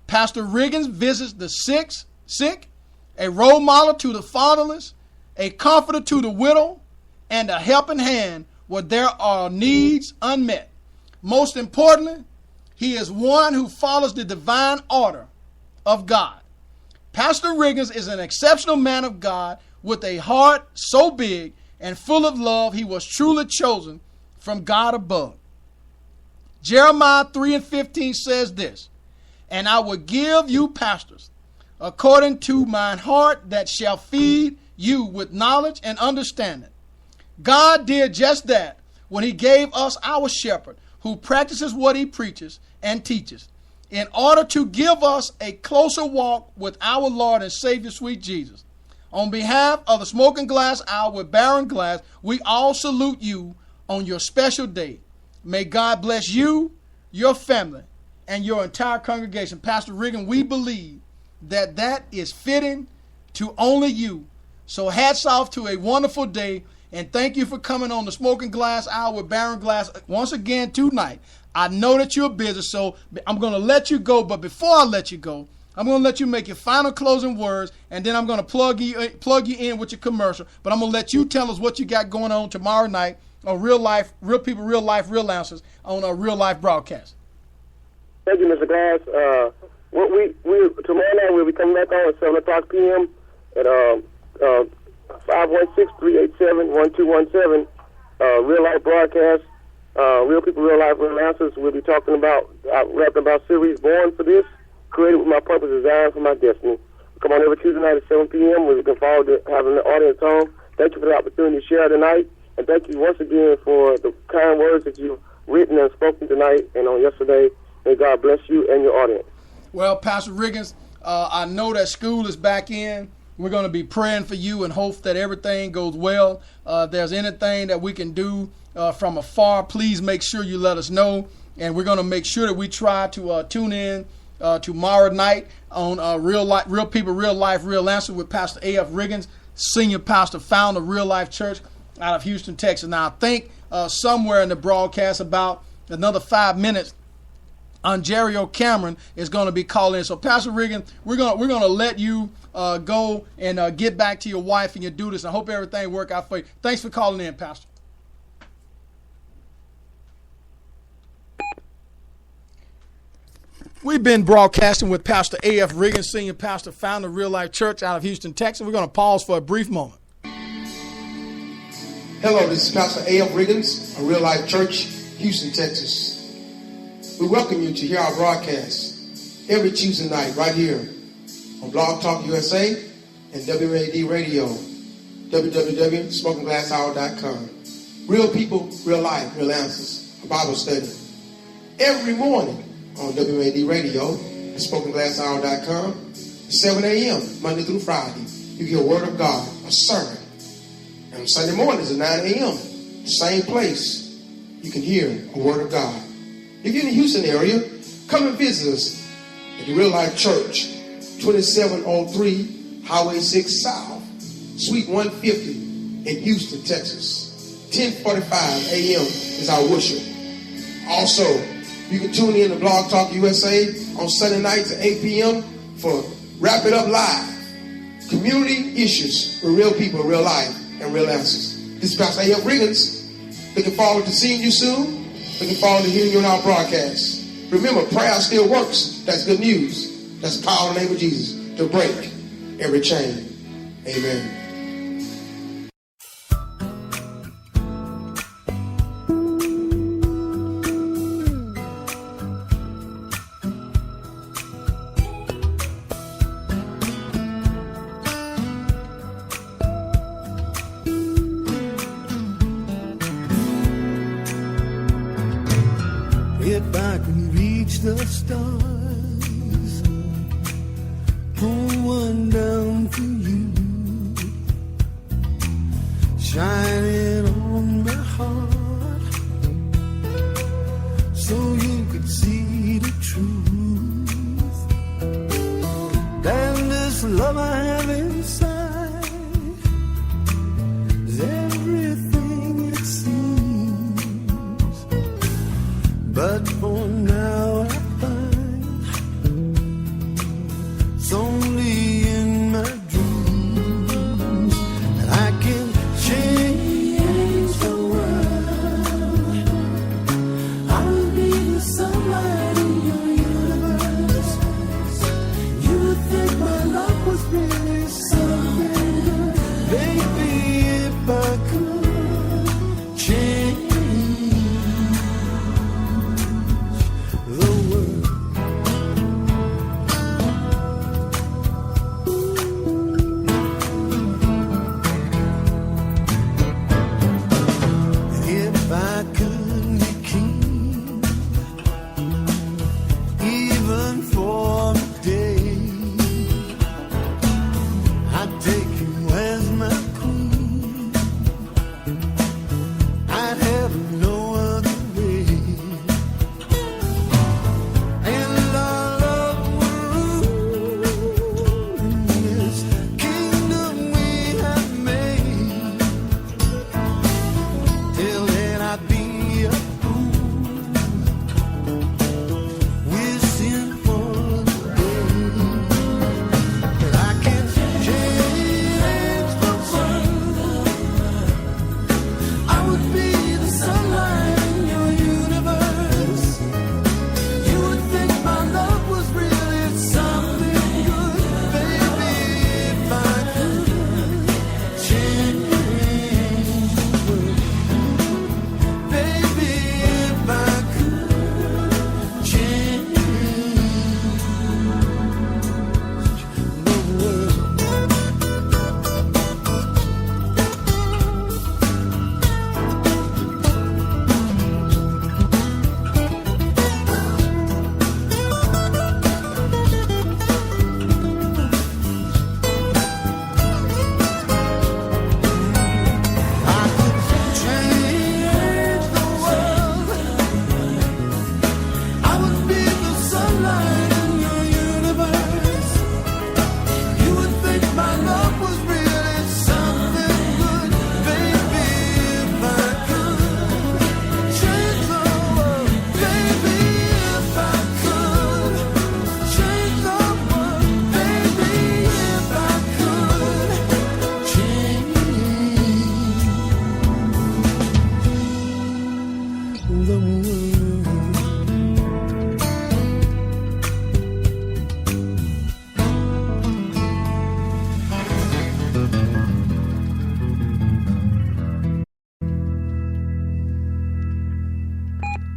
Pastor Riggins visits the sick, a role model to the fatherless, a comforter to the widow, and a helping hand where there are needs unmet. Most importantly, he is one who follows the divine order of God. Pastor Riggins is an exceptional man of God with a heart so big and full of love, he was truly chosen from God above. Jeremiah 3:15 says this, "And I will give you pastors according to mine heart that shall feed you with knowledge and understanding." God did just that when he gave us our shepherd who practices what he preaches and teaches in order to give us a closer walk with our Lord and Savior, sweet Jesus. On behalf of the Smoking Glass Hour with Baron Glass, we all salute you on your special day. May God bless you, your family, and your entire congregation. Pastor Riggins, we believe that that is fitting to only you. So hats off to a wonderful day, and thank you for coming on the Smoking Glass Hour with Baron Glass once again tonight. I know that you're busy, so I'm going to let you go, but before I let you go, I'm going to let you make your final closing words, and then I'm going to plug you in with your commercial. But I'm going to let you tell us what you got going on tomorrow night on Real Life, Real People, Real Life, Real Answers on a Real Life broadcast. Thank you, Mr. Glass. Tomorrow night we'll be coming back on at 7 o'clock p.m. at 516-387-1217, Real Life broadcast. Real People, Real Life, Real Answers. We'll be talking about, rapping about series Born for This, created with my purpose, designed for my destiny. Come on every Tuesday night at 7 p.m. We're looking forward to having the audience on. Thank you for the opportunity to share tonight, and thank you once again for the kind words that you've written and spoken tonight and on yesterday. May God bless you and your audience. Well, Pastor Riggins, I know that school is back in. We're going to be praying for you and hope that everything goes well. If there's anything that we can do from afar, please make sure you let us know. And we're going to make sure that we try to tune in tomorrow night on Real People, Real Life, Real Answer with Pastor A.F. Riggins, senior pastor, founder of Real Life Church out of Houston, Texas. Now, I think somewhere in the broadcast, about another 5 minutes, Ontario Cameron is going to be calling in. So, Pastor Riggins, we're going to let you go and get back to your wife and your duties. I hope everything work out for you. Thanks for calling in, Pastor. We've been broadcasting with Pastor A.F. Riggins, senior pastor, founder of Real Life Church out of Houston, Texas. We're going to pause for a brief moment. Hello, this is Pastor A.F. Riggins of Real Life Church, Houston, Texas. We welcome you to hear our broadcast every Tuesday night right here on Blog Talk USA and WMAD Radio, www.SmokingGlassHour.com. Real People, Real Life, Real Answers, a Bible study. Every morning on WMAD Radio and SmokingGlassHour.com, 7 a.m. Monday through Friday, you hear a Word of God, a sermon. And on Sunday mornings at 9 a.m., same place, you can hear a Word of God. If you're in the Houston area, come and visit us at the Real Life Church, 2703 Highway 6 South, Suite 150 in Houston, Texas. 10:45 a.m. is our worship. Also, you can tune in to Blog Talk USA on Sunday nights at 8 p.m. for Wrap It Up Live. Community issues with real people, real life, and real answers. This is Pastor A.F. Riggins. Looking forward to seeing you soon. Looking forward to hearing you on our broadcast. Remember, prayer still works. That's good news. That's the power in the name of Jesus to break every chain. Amen. If I can reach the stars, pull one down for you, shine it on my heart, so you could see the truth. And this love I have inside is everything it seems. But for now I find it's only in my dreams that I can change the world. I'll be the sunlight in your universe. You would think my love was really something good. Baby, if I could change the world. If I could be king, even for a day, I'd take you as my queen. I'd have no other way. And our love will rule in this kingdom we have made. Till then I'd be a fool, wishing for the day that I can change the world. I would be the sunlight in your universe. You would think my love was really something good. Baby, if I could change the world. Baby, if I could change the world. I could change the world. I would be the sunlight in your universe. You would think my love was really something good. Baby, if I could change the world. Baby, if I could change the world. Baby, if I could change the world.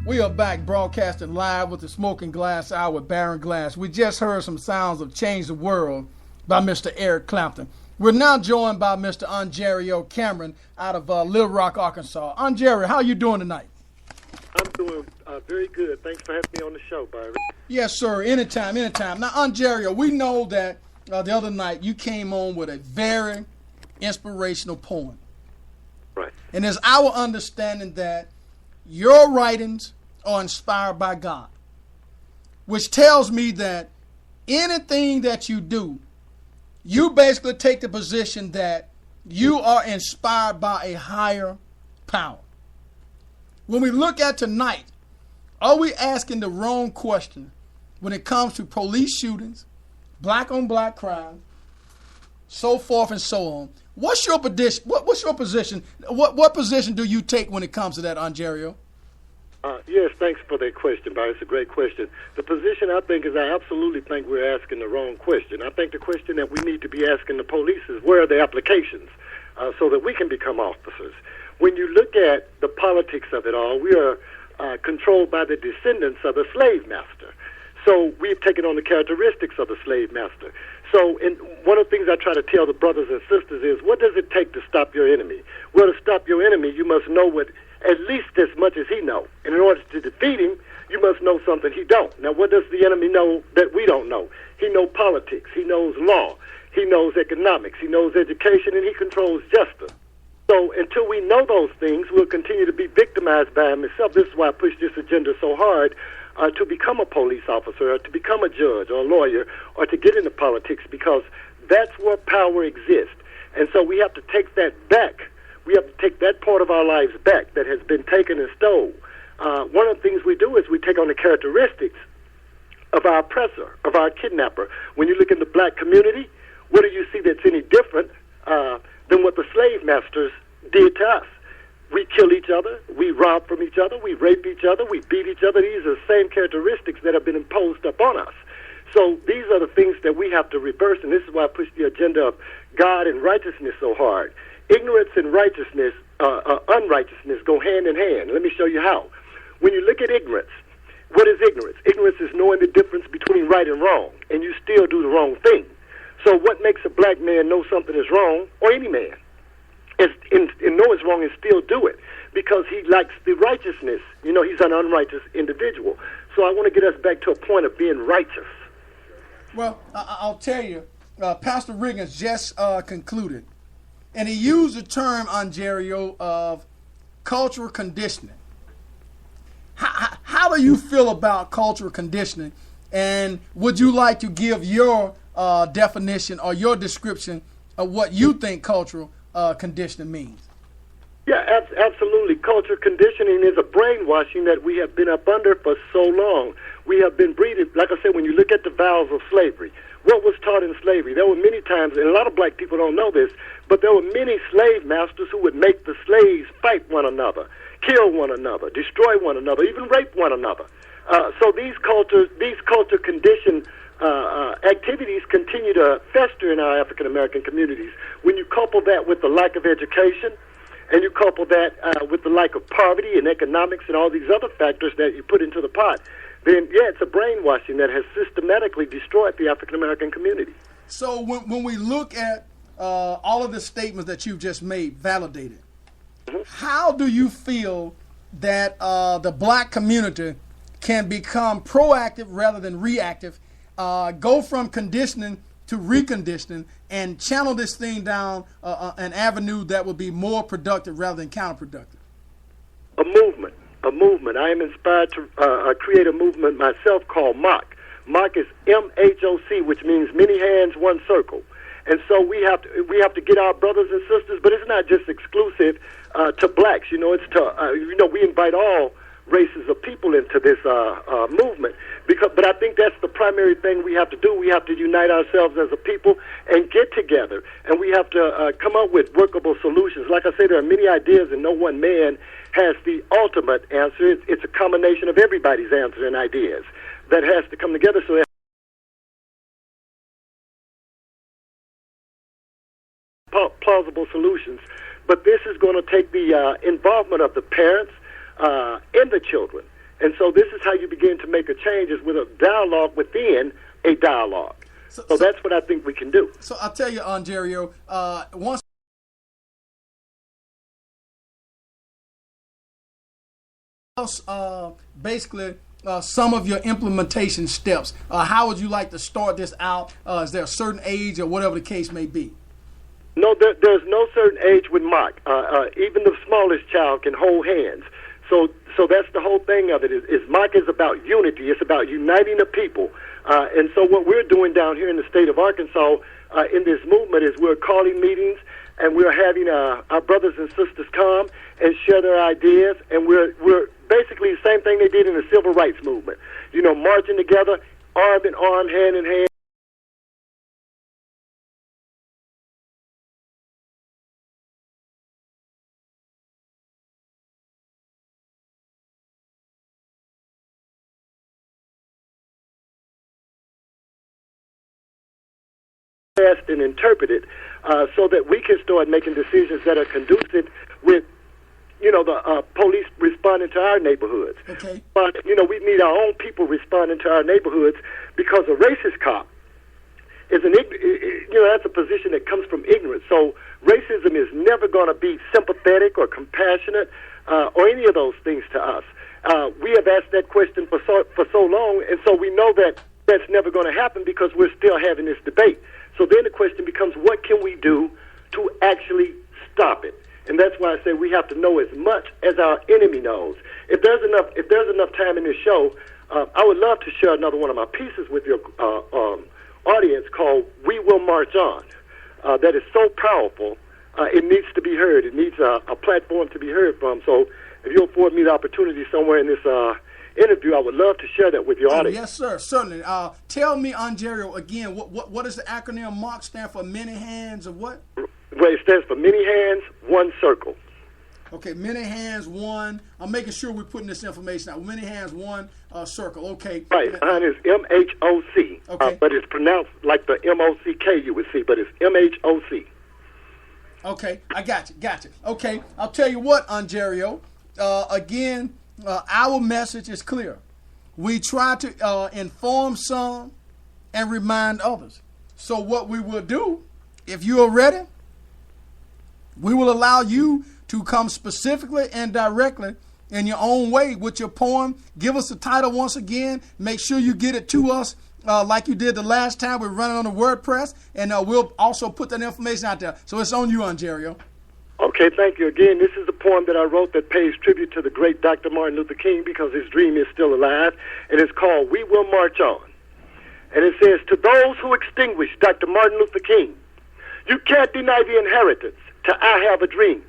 We are back broadcasting live with the Smoking Glass Hour with Baron Glass. We just heard some sounds of Change the World by Mr. Eric Clapton. We're now joined by Mr. Ongerio Cameron out of Little Rock, Arkansas. Ongerio, how are you doing tonight? I'm doing very good. Thanks for having me on the show, Byron. Yes, sir. Anytime, anytime. Now, Ongerio, we know that the other night you came on with a very inspirational poem. Right. And it's our understanding that your writings are inspired by God, which tells me that anything that you do, you basically take the position that you are inspired by a higher power. When we look at tonight, are we asking the wrong question when it comes to police shootings, black on black crime, so forth and so on? What's your position? What's your position? What position do you take when it comes to that, Ongerio? Yes, thanks for that question, Byron. It's a great question. The position, I think, is I absolutely think we're asking the wrong question. I think the question that we need to be asking the police is where are the applications so that we can become officers. When you look at the politics of it all, we are controlled by the descendants of the slave master. So we've taken on the characteristics of the slave master. So one of the things I try to tell the brothers and sisters is, what does it take to stop your enemy? Well, to stop your enemy, you must know what at least as much as he knows. And in order to defeat him, you must know something he don't. Now, what does the enemy know that we don't know? He knows politics. He knows law. He knows economics. He knows education, and he controls justice. So until we know those things, we'll continue to be victimized by him himself. This is why I push this agenda so hard, to become a police officer, or to become a judge or a lawyer, or to get into politics, because that's where power exists. And so we have to take that back. We have to take that part of our lives back that has been taken and stolen. One of the things we do is we take on the characteristics of our oppressor, of our kidnapper. When you look in the black community, what do you see that's any different than what the slave masters did to us? We kill each other, we rob from each other, we rape each other, we beat each other. These are the same characteristics that have been imposed upon us. So these are the things that we have to reverse, and this is why I push the agenda of God and righteousness so hard. Ignorance and righteousness, unrighteousness go hand in hand. Let me show you how. When you look at ignorance, what is ignorance? Ignorance is knowing the difference between right and wrong, and you still do the wrong thing. So what makes a black man know something is wrong, or any man, is know it's wrong and still do it? Because he likes the righteousness. You know, he's an unrighteous individual. So I want to get us back to a point of being righteous. Well, I'll tell you, Pastor Riggins just concluded, and he used the term, Ontario, of cultural conditioning. How do you feel about cultural conditioning, and would you like to give your definition or your description of what you think cultural conditioning means? Yeah, absolutely. Culture conditioning is a brainwashing that we have been up under for so long. We have been breeded, like I said, when you look at the vows of slavery, what was taught in slavery? There were many times, and a lot of black people don't know this, but there were many slave masters who would make the slaves fight one another, kill one another, destroy one another, even rape one another. So these culture conditioned activities continue to fester in our African American communities. When you couple that with the lack of education, and you couple that with the lack of poverty and economics and all these other factors that you put into the pot, then, yeah, it's a brainwashing that has systematically destroyed the African American community. So when we look at all of the statements that you've just made, validated, how do you feel that the black community can become proactive rather than reactive, go from conditioning to reconditioning, and channel this thing down an avenue that would be more productive rather than counterproductive? A movement. I am inspired to create a movement myself called MOC. MOC is MHOC, which means many hands, one circle. And so we have to get our brothers and sisters, but it's not just exclusive to blacks. You know, it's to we invite all races of people into this movement. But I think that's the primary thing we have to do. We have to unite ourselves as a people and get together, and we have to come up with workable solutions. Like I say, there are many ideas, and no one man has the ultimate answer. It's a combination of everybody's answers and ideas that has to come together. So plausible solutions. But this is going to take the involvement of the parents and the children. And so this is how you begin to make a change, is with a dialogue within a dialogue. So that's what I think we can do. So I'll tell you, Ontario, once basically some of your implementation steps, how would you like to start this out? Is there a certain age or whatever the case may be? No, there's no certain age with MOC. Even the smallest child can hold hands. So that's the whole thing of it. Is MOC is about unity. It's about uniting the people. And so what we're doing down here in the state of Arkansas in this movement is we're calling meetings, and we're having our brothers and sisters come and share their ideas. And we're basically the same thing they did in the civil rights movement. You know, marching together, arm in arm, hand in hand. And interpreted so that we can start making decisions that are conducive with, the police responding to our neighborhoods. Okay. But, we need our own people responding to our neighborhoods, because a racist cop is that's a position that comes from ignorance. So racism is never going to be sympathetic or compassionate or any of those things to us. We have asked that question for so long, and so we know that that's never going to happen because we're still having this debate. So then the question becomes, what can we do to actually stop it? And that's why I say we have to know as much as our enemy knows. If there's enough time in this show, I would love to share another one of my pieces with your audience called "We Will March On." That is so powerful. It needs to be heard. It needs a platform to be heard from. So if you'll afford me the opportunity somewhere in this interview, I would love to share that with your audience. Yes, sir, certainly. Tell me, Angerio, again, what does the acronym MARC stand for? Many hands of what? Well, it stands for many hands, one circle. Okay, many hands, one. I'm making sure we're putting this information out. Many hands, one circle. Okay. Right. Mine is MHOC. Okay. But it's pronounced like the MOCK you would see, but it's MHOC. Okay, I got you. Okay, I'll tell you what, Angerio. Again, our message is clear. We try to inform some and remind others. So what we will do, if you are ready, we will allow you to come specifically and directly in your own way with your poem. Give us the title once again. Make sure you get it to us like you did the last time. We're running on the WordPress, and we'll also put that information out there. So it's on you, Angerio. Okay, thank you again. This is the poem that I wrote that pays tribute to the great Dr. Martin Luther King because his dream is still alive, and it's called "We Will March On." And it says, to those who extinguished Dr. Martin Luther King, you can't deny the inheritance to I Have a Dream.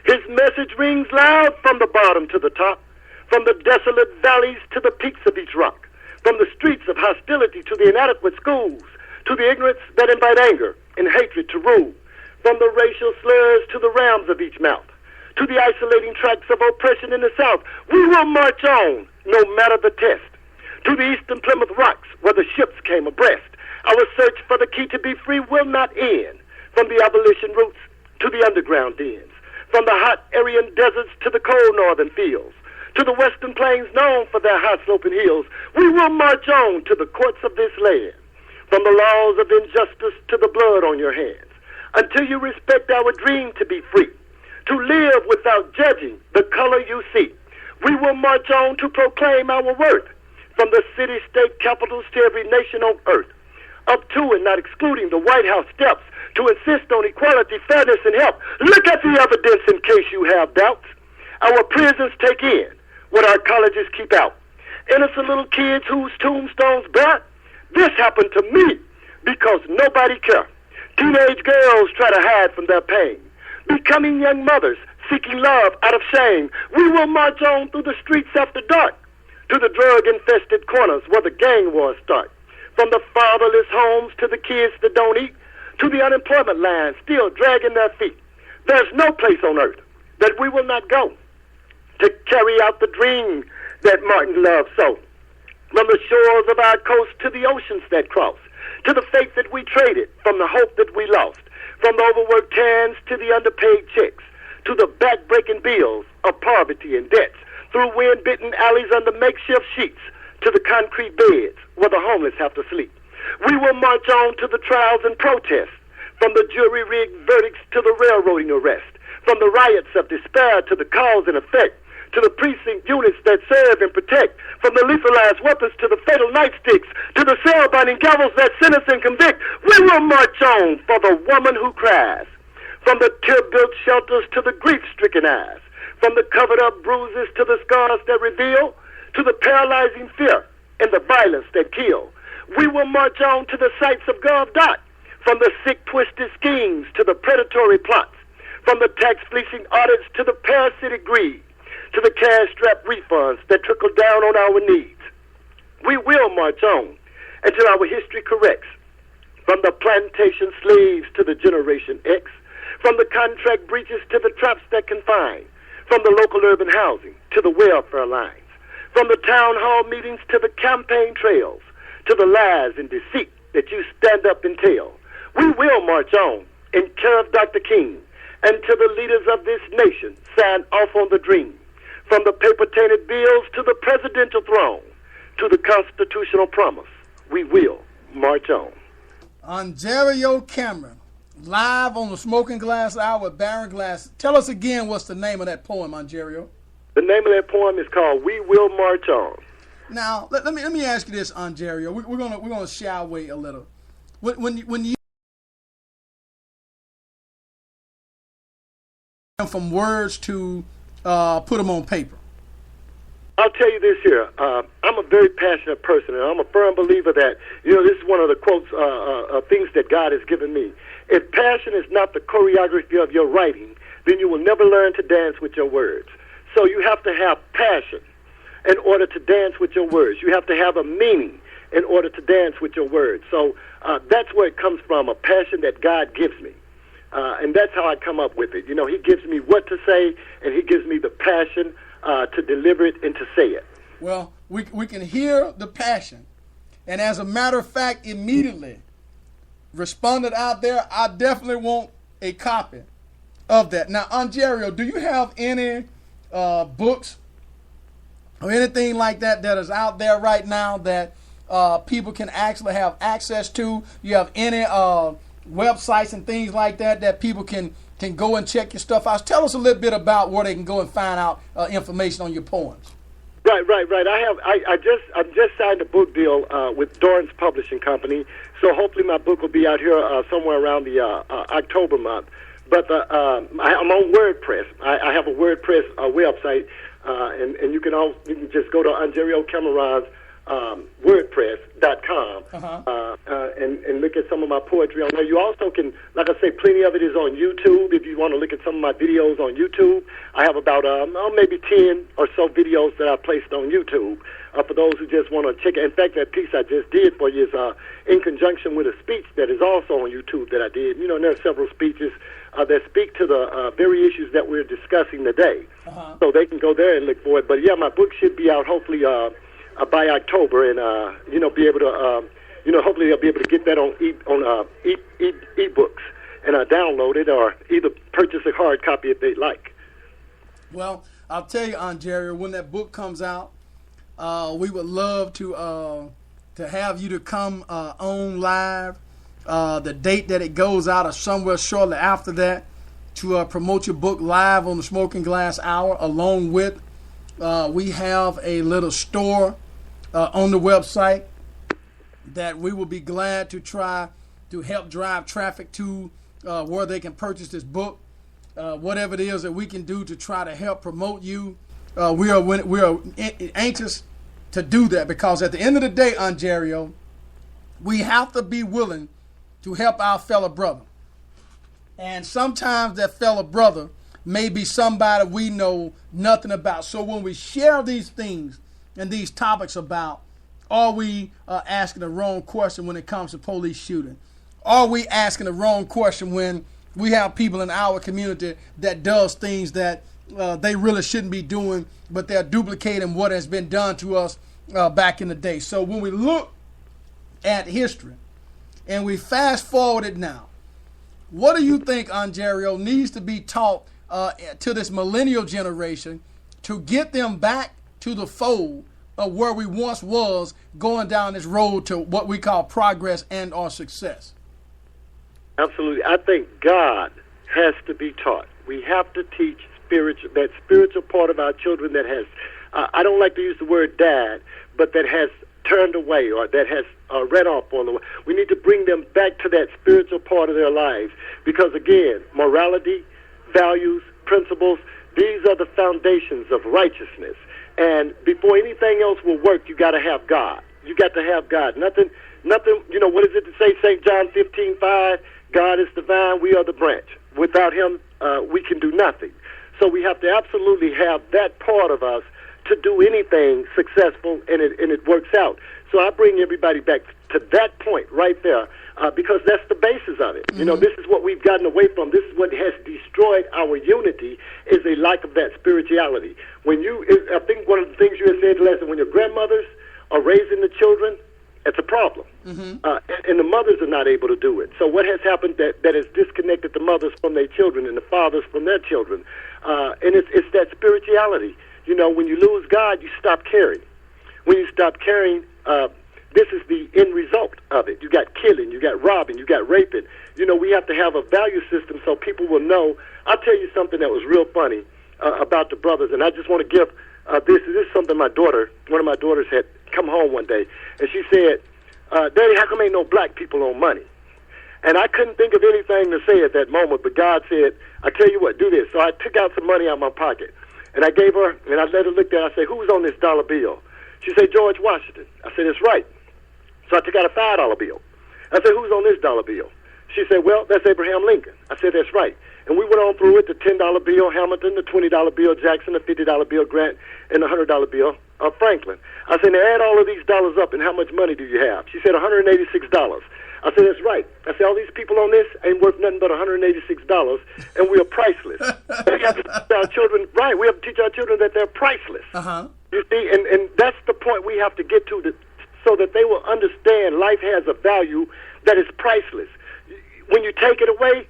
His message rings loud from the bottom to the top, from the desolate valleys to the peaks of each rock, from the streets of hostility to the inadequate schools, to the ignorance that invite anger and hatred to rule, from the racial slurs to the realms of each mouth, to the isolating tracts of oppression in the South. We will march on, no matter the test, to the eastern Plymouth Rocks where the ships came abreast. Our search for the key to be free will not end, from the abolition roots to the underground dens, from the hot Aryan deserts to the cold northern fields, to the western plains known for their high sloping hills. We will march on to the courts of this land, from the laws of injustice to the blood on your hands, until you respect our dream to be free, to live without judging the color you see. We will march on to proclaim our worth, from the city-state capitals to every nation on earth, up to and not excluding the White House steps, to insist on equality, fairness, and help. Look at the evidence in case you have doubts. Our prisons take in what our colleges keep out. Innocent little kids whose tombstones bear. This happened to me because nobody cared. Teenage girls try to hide from their pain, becoming young mothers seeking love out of shame. We will march on through the streets after dark, to the drug-infested corners where the gang wars start, from the fatherless homes to the kids that don't eat, to the unemployment line still dragging their feet. There's no place on earth that we will not go to carry out the dream that Martin loved so. From the shores of our coast to the oceans that cross, to the faith that we traded, from the hope that we lost, from the overworked hands to the underpaid checks, to the back-breaking bills of poverty and debts, through wind-bitten alleys under makeshift sheets, to the concrete beds where the homeless have to sleep. We will march on to the trials and protests, from the jury-rigged verdicts to the railroading arrest, from the riots of despair to the cause and effect, to the precinct units that serve and protect, from the lethalized weapons to the fatal nightsticks, to the cell-binding gavels that sentence and convict. We will march on for the woman who cries, from the tear-built shelters to the grief-stricken eyes, from the covered-up bruises to the scars that reveal, to the paralyzing fear and the violence that kill. We will march on to the sites of GovDot, from the sick, twisted schemes to the predatory plots, from the tax-fleecing audits to the parasitic greed, to the cash-strapped refunds that trickle down on our needs. We will march on until our history corrects, from the plantation slaves to the Generation X, from the contract breaches to the traps that confine, from the local urban housing to the welfare lines, from the town hall meetings to the campaign trails, to the lies and deceit that you stand up and tell. We will march on in care of Dr. King until the leaders of this nation sign off on the dream, from the paper-tainted bills to the presidential throne, to the constitutional promise. We will march on. Angerio Cameron, live on the Smoking Glass Hour with Baron Glass. Tell us again what's the name of that poem, Angerio. The name of that poem is called "We Will March On." Now, let me ask you this, Ontario. We're gonna shy away a little. When you from words to put them on paper. I'll tell you this here. I'm a very passionate person, and I'm a firm believer that, this is one of the quotes, things that God has given me. If passion is not the choreography of your writing, then you will never learn to dance with your words. So you have to have passion in order to dance with your words. You have to have a meaning in order to dance with your words. So that's where it comes from, a passion that God gives me. And that's how I come up with it. He gives me what to say, and he gives me the passion to deliver it and to say it. Well, we can hear the passion. And as a matter of fact, immediately responded out there, I definitely want a copy of that. Now, Ontario, do you have any books or anything like that is out there right now that people can actually have access to? You have any websites and things like that people can go and check your stuff out? Tell us a little bit about where they can go and find out information on your poems. Right. I just signed a book deal with Dorrance Publishing Company, so hopefully my book will be out here somewhere around the October month. But I'm on WordPress. I have a WordPress website, and you can just go to Ontario Cameron's WordPress.com and look at some of my poetry on there. You also can, like I say, plenty of it is on YouTube. If you want to look at some of my videos on YouTube, I have about maybe 10 or so videos that I placed on YouTube for those who just want to check it. In fact, that piece I just did for you is in conjunction with a speech that is also on YouTube that I did. And there are several speeches that speak to the very issues that we're discussing today. So they can go there and look for it. But, yeah, my book should be out hopefully by October, and be able to, hopefully I'll be able to get that on ebooks and download it, or either purchase a hard copy if they like. Well, I'll tell you, Ontario, when that book comes out, we would love to have you to come on live. The date that it goes out, or somewhere shortly after that, to promote your book live on the Smoking Glass Hour. Along with, we have a little store on the website that we will be glad to try to help drive traffic to where they can purchase this book. Whatever it is that we can do to try to help promote you, we are anxious to do that, because at the end of the day, Ontario, we have to be willing to help our fellow brother. And sometimes that fellow brother may be somebody we know nothing about. So when we share these things and these topics about, are we asking the wrong question when it comes to police shooting? Are we asking the wrong question when we have people in our community that does things that they really shouldn't be doing, but they're duplicating what has been done to us back in the day? So when we look at history and we fast forward it now, what do you think, Ontario, needs to be taught to this millennial generation to get them back to the fold of where we once was, going down this road to what we call progress and or success? Absolutely. I think God has to be taught. We have to teach that spiritual part of our children that has, I don't like to use the word died, but that has turned away, or that has ran off on the way. We need to bring them back to that spiritual part of their lives, because, again, morality, values, principles, these are the foundations of righteousness. And before anything else will work, you got to have God. You got to have God. Nothing, what is it to say, St. John 15:5? God is the vine, we are the branch. Without him, we can do nothing. So we have to absolutely have that part of us to do anything successful, and it works out. So I bring everybody back to that point right there, because that's the basis of it. Mm-hmm. This is what we've gotten away from. This is what has destroyed our unity, is a lack of that spirituality. I think one of the things you had said, Leslie, when your grandmothers are raising the children, it's a problem. Mm-hmm. And the mothers are not able to do it. So what has happened that has disconnected the mothers from their children and the fathers from their children? And it's that spirituality. When you lose God, you stop caring. When you stop caring, this is the end result of it. You got killing, you got robbing, you got raping. We have to have a value system so people will know. I'll tell you something that was real funny. about the brothers. And I just want to give this is something one of my daughters had come home one day, and she said, Daddy, how come ain't no black people on money? And I couldn't think of anything to say at that moment, but God said, I tell you what, do this. So I took out some money out of my pocket, and I gave her, and I let her look at it. I said, who's on this dollar bill? She said, George Washington. I said, that's right. So I took out a $5 bill. I said, who's on this dollar bill? She said, well, that's Abraham Lincoln. I said, that's right. And we went on through it, the $10 bill, Hamilton, the $20 bill, Jackson, the $50 bill, Grant, and the $100 bill, Franklin. I said, now add all of these dollars up, and how much money do you have? She said, $186. I said, that's right. I said, all these people on this ain't worth nothing but $186, and we are priceless. We have to teach our children, right, we have to teach our children that they're priceless. Uh-huh. You see, and that's the point we have to get to, so that they will understand life has a value that is priceless. When you take it away,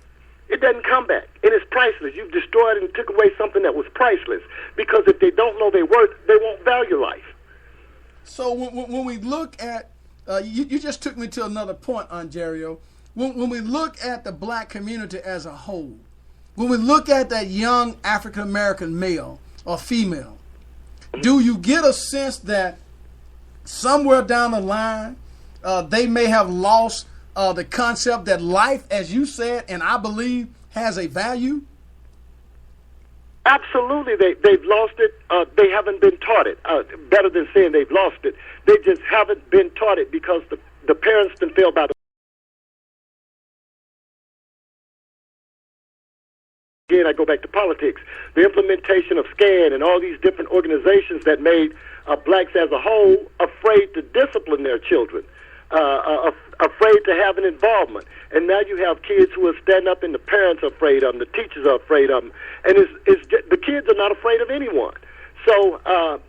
it doesn't come back, and it's priceless. You've destroyed and took away something that was priceless, because if they don't know their worth, they won't value life. So when we look at, you just took me to another point, Ontario. When we look at the black community as a whole, when we look at that young African-American male or female, do you get a sense that somewhere down the line they may have lost the concept that life, as you said, and I believe, has a value? Absolutely, they've lost it. They haven't been taught it. Better than saying they've lost it, they just haven't been taught it because the parents done failed by the. Again, I go back to politics. The implementation of SCAN and all these different organizations that made blacks as a whole afraid to discipline their children, afraid to have an involvement. And now you have kids who are standing up, and the parents are afraid of them, the teachers are afraid of them, and the kids are not afraid of anyone. So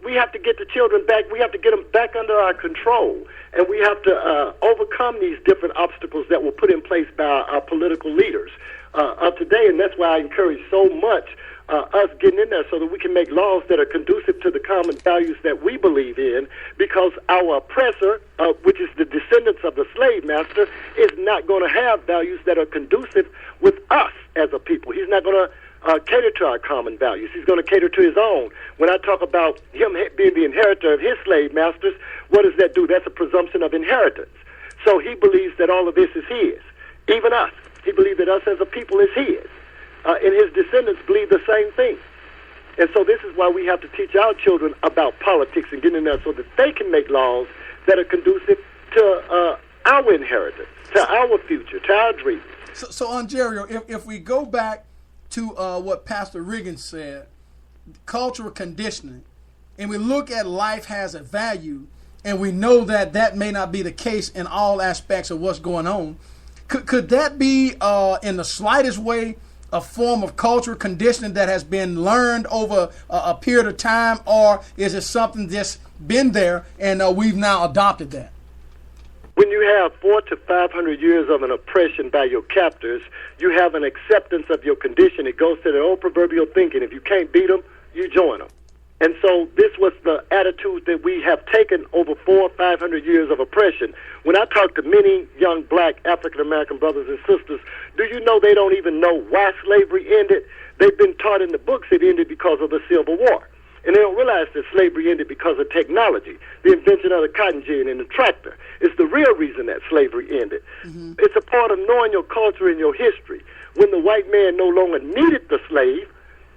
we have to get the children back. We have to get them back under our control, and we have to overcome these different obstacles that were put in place by our political leaders of today. And that's why I encourage so much us getting in there, so that we can make laws that are conducive to the common values that we believe in, because our oppressor, which is the descendants of the slave master, is not going to have values that are conducive with us as a people. He's not going to cater to our common values. He's going to cater to his own. When I talk about him being the inheritor of his slave masters, what does that do? That's a presumption of inheritance. So he believes that all of this is his, even us. He believes that us as a people is his. And his descendants believe the same thing. And so this is why we have to teach our children about politics and get in there so that they can make laws that are conducive to our inheritance, to our future, to our dreams. So Ontario, if we go back to what Pastor Reagan said, cultural conditioning, and we look at life has a value, and we know that that may not be the case in all aspects of what's going on, could that be in the slightest way a form of cultural conditioning that has been learned over a period of time, or is it something that's been there and we've now adopted that? When you have 400 to 500 years of an oppression by your captors, you have an acceptance of your condition. It goes to the old proverbial thinking: if you can't beat them, you join them. And so this was the attitude that we have taken over 400 or 500 years of oppression. When I talk to many young black African-American brothers and sisters, do you know they don't even know why slavery ended? They've been taught in the books it ended because of the Civil War. And they don't realize that slavery ended because of technology, the invention of the cotton gin and the tractor. It's the real reason that slavery ended. Mm-hmm. It's a part of knowing your culture and your history. When the white man no longer needed the slave,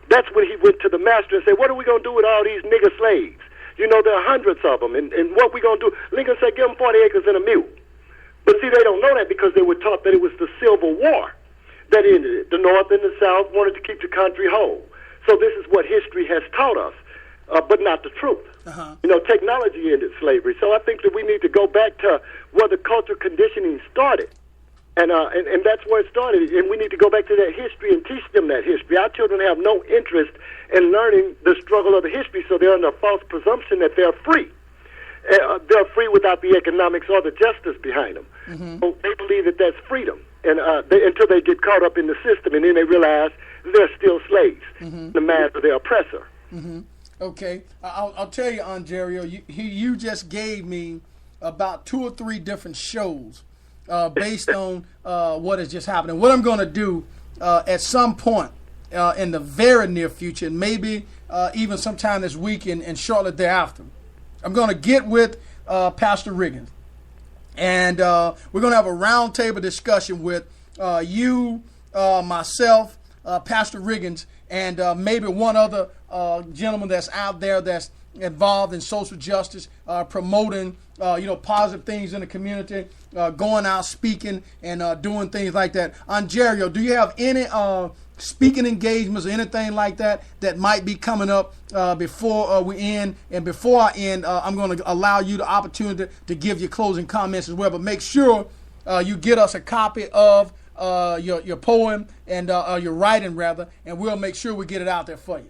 that's when he went to the master and said, what are we going to do with all these nigger slaves? You know, there are hundreds of them, and what we going to do? Lincoln said, give them 40 acres and a mule. But see, they don't know that because they were taught that it was the Civil War that ended it. The North and the South wanted to keep the country whole. So this is what history has taught us, but not the truth. Uh-huh. You know, technology ended slavery. So I think that we need to go back to where the cultural conditioning started. And that's where it started. And we need to go back to that history and teach them that history. Our children have no interest in learning the struggle of the history, so they're under a false presumption that they're free. They're free without the economics or the justice behind them. Mm-hmm. So they believe that that's freedom, and until they get caught up in the system, and then they realize they're still slaves, mm-hmm. the man of their oppressor. Mm-hmm. Okay, I'll tell you, Ontario, you just gave me about 2 or 3 different shows based on what has just happened. And what I'm going to do at some point in the very near future, and maybe even sometime this week and shortly thereafter. I'm going to get with Pastor Riggins, and we're going to have a roundtable discussion with you, myself, Pastor Riggins, and maybe one other gentleman that's out there that's involved in social justice, promoting positive things in the community, going out speaking and doing things like that. Ontario, do you have any speaking engagements or anything like that that might be coming up before we end? And before I end, I'm going to allow you the opportunity to give your closing comments as well. But make sure you get us a copy of your poem and your writing, rather, and we'll make sure we get it out there for you.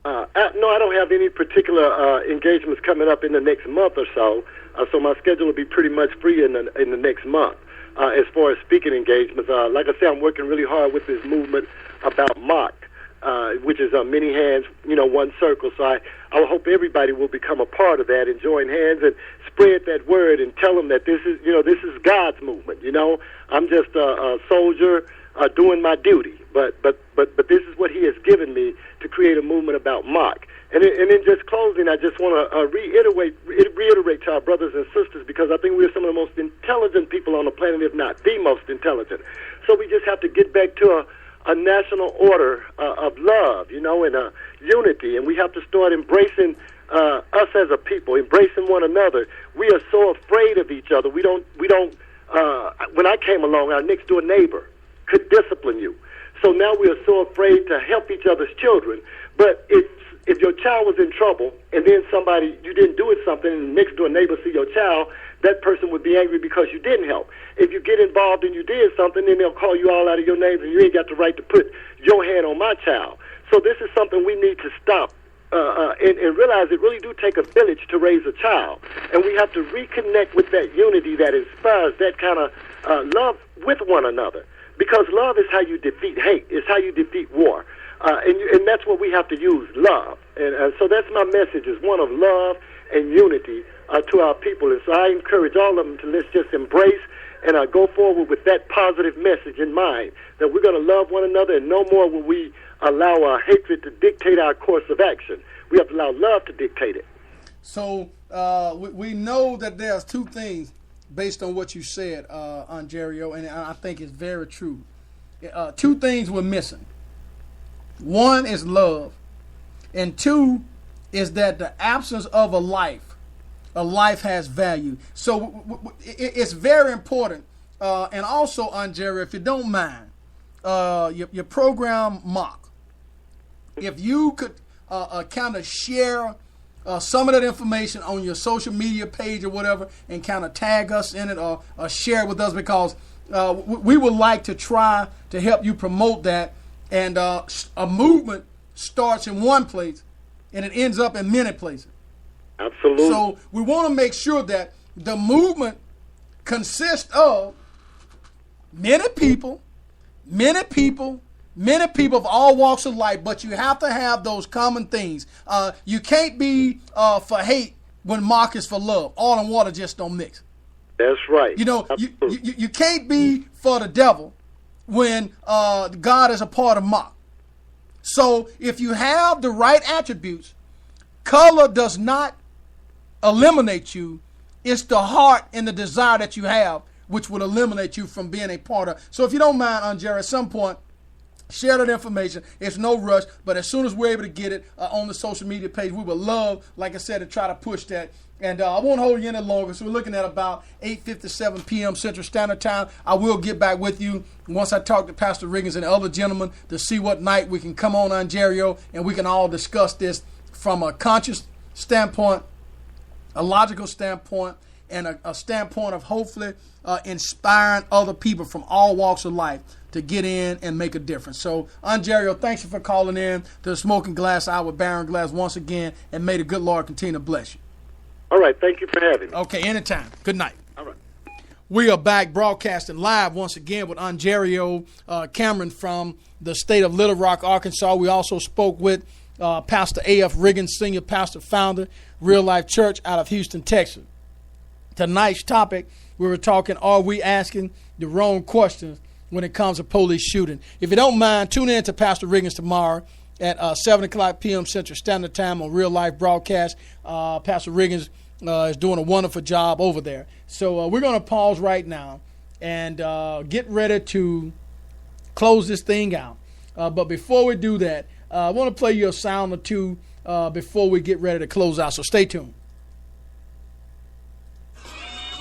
No, I don't have any particular engagements coming up in the next month or so. So my schedule will be pretty much free in the next month. As far as speaking engagements, like I say, I'm working really hard with this movement about MOC, which is many hands, one circle. So I hope everybody will become a part of that and join hands and spread that word and tell them that this is God's movement. I'm just a soldier doing my duty, but this is what He has given me to create a movement about MOC. And in just closing, I just want to reiterate to our brothers and sisters, because I think we're some of the most intelligent people on the planet, if not the most intelligent. So we just have to get back to a national order of love, and unity, and we have to start embracing us as a people, embracing one another. We are so afraid of each other. We don't. When I came along, our next door neighbor could discipline you. So now we are so afraid to help each other's children. But if your child was in trouble and then you didn't do it something, and the next door neighbor see your child, that person would be angry because you didn't help. If you get involved and you did something, then they'll call you all out of your names, and you ain't got the right to put your hand on my child. So this is something we need to stop and realize it really do take a village to raise a child. And we have to reconnect with that unity that inspires that kind of love with one another. Because love is how you defeat hate. It's how you defeat war. And that's what we have to use, love. And so that's my message, is one of love and unity to our people. And so I encourage all of them to let's just embrace and go forward with that positive message in mind, that we're going to love one another, and no more will we allow our hatred to dictate our course of action. We have to allow love to dictate it. So we know that there's two things based on what you said, Ontario, and I think it's very true. Two things we're missing. One is love, and two is that the absence of a life has value. So it's very important. And also, Ontario, if you don't mind, your program MOC, if you could kind of share some of that information on your social media page or whatever, and kind of tag us in it or share it with us, because we would like to try to help you promote that. And a movement starts in one place and it ends up in many places. Absolutely. So we want to make sure that the movement consists of many people of all walks of life, but you have to have those common things. You can't be for hate when MOC is for love. Oil and water just don't mix. That's right. You can't be for the devil when God is a part of MOC. So if you have the right attributes, color does not eliminate you. It's the heart and the desire that you have which will eliminate you from being a part of. So if you don't mind, Ontario, at some point, share that information. It's no rush, but as soon as we're able to get it on the social media page, we would love, like I said, to try to push that. And I won't hold you any longer. So we're looking at about 8:57 p.m. Central Standard Time. I will get back with you once I talk to Pastor Riggins and the other gentlemen to see what night we can come on, Ontario, and we can all discuss this from a conscious standpoint, a logical standpoint, and a standpoint of hopefully inspiring other people from all walks of life to get in and make a difference. So, Ontario, thanks for calling in to the Smoking Glass Hour with Baron Glass once again, and may the good Lord continue to bless you. All right, thank you for having me. Okay, anytime. Good night. All right. We are back broadcasting live once again with Ontario Cameron from the state of Little Rock, Arkansas. We also spoke with Pastor A.F. Riggins, Senior Pastor, Founder, Real Life Church out of Houston, Texas. Tonight's topic, we were talking, are we asking the wrong questions when it comes to police shooting. If you don't mind, tune in to Pastor Riggins tomorrow at 7 o'clock p.m. Central Standard Time on Real Life Broadcast. Pastor Riggins is doing a wonderful job over there. So we're going to pause right now and get ready to close this thing out. But before we do that, I want to play you a sound or two before we get ready to close out. So stay tuned.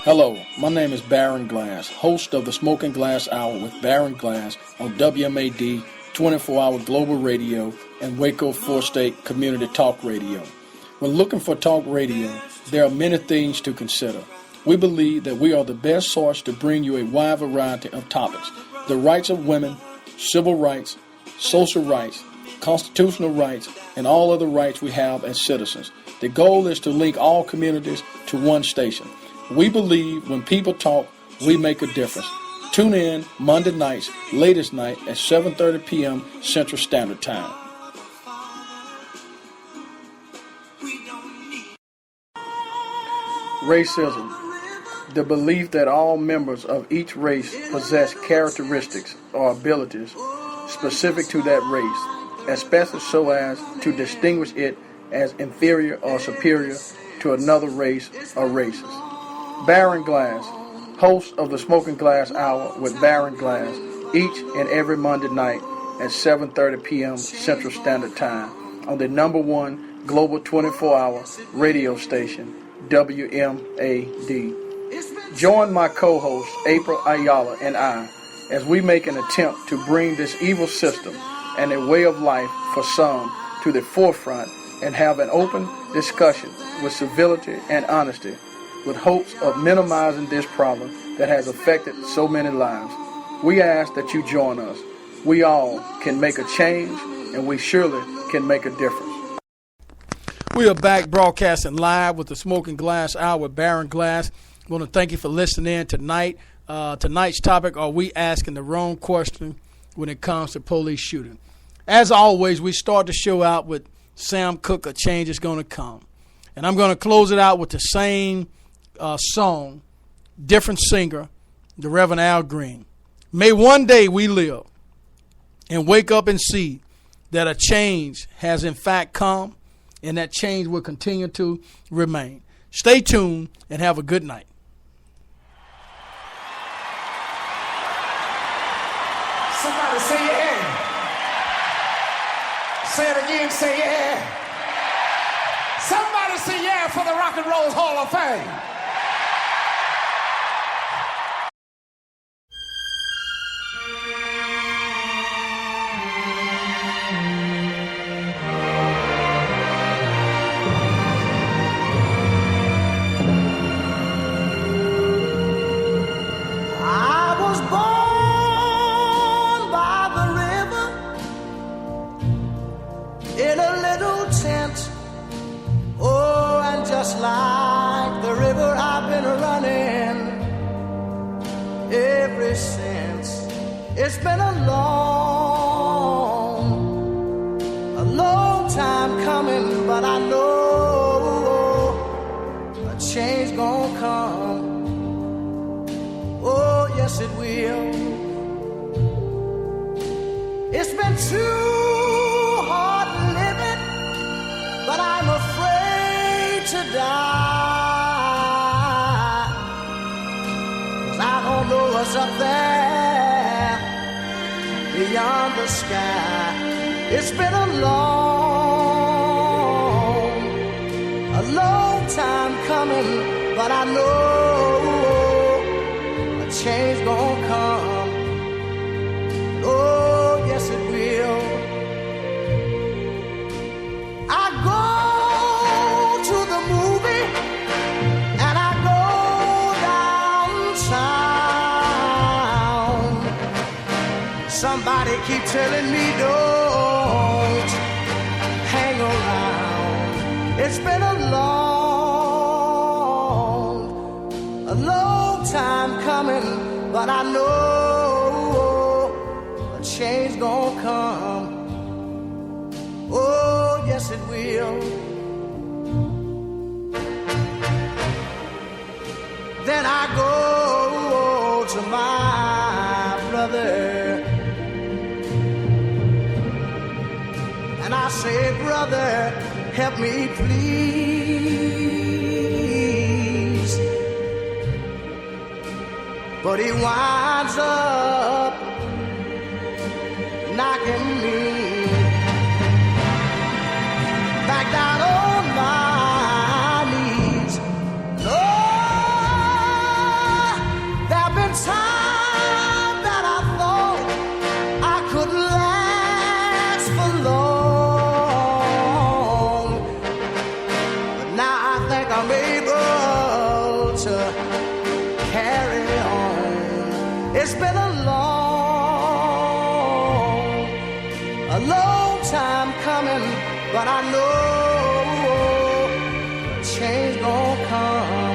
Hello, my name is Baron Glass, host of the Smoking Glass Hour with Baron Glass on WMAD 24-hour global radio and Waco 4-state community talk radio. When looking for talk radio, there are many things to consider. We believe that we are the best source to bring you a wide variety of topics: the rights of women, civil rights, social rights, constitutional rights, and all other rights we have as citizens. The goal is to link all communities to one station. We believe when people talk, we make a difference. Tune in Monday nights, latest night at 7:30 p.m. Central Standard Time. Racism. The belief that all members of each race possess characteristics or abilities specific to that race, especially so as to distinguish it as inferior or superior to another race or races. Baron Glass, host of the Smoking Glass Hour with Baron Glass, each and every Monday night at 7:30 p.m. Central Standard Time on the #1 global 24-hour radio station, WMAD. Join my co-host April Ayala and I as we make an attempt to bring this evil system and a way of life for some to the forefront and have an open discussion with civility and honesty, with hopes of minimizing this problem that has affected so many lives. We ask that you join us. We all can make a change, and we surely can make a difference. We are back broadcasting live with the Smoking Glass Hour with Baron Glass. I want to thank you for listening in tonight. Tonight's topic: are we asking the wrong question when it comes to police shooting? As always, we start the show out with Sam Cooke, "A Change Is Gonna Come." And I'm going to close it out with the same song, different singer, the Reverend Al Green. May one day we live and wake up and see that a change has in fact come, and that change will continue to remain. Stay tuned and have a good night. Somebody say yeah. Say it again, say yeah. Somebody say yeah for the Rock and Roll Hall of Fame. I was born by the river in a little tent. Oh, and just like the river, I've been running ever since. It's been a long time coming, but I know a change gonna come. Oh, yes, it will. It's been too hard living, but I'm afraid to die, 'cause I don't know what's up there beyond the sky. It's been a long time coming, but I know a change gonna come. Oh, yes it will. I go to the movie and I go downtown. Somebody keep telling me don't hang around. It's been a long time coming, but I know a change gonna come. Oh, yes it will. Then I go to my brother brother, help me please. But he winds up knocking me back down on my knees. Oh, there've been times that I thought I could last for long, but now I think I'm able to carry on. It's been a long time coming, but I know change gon' come.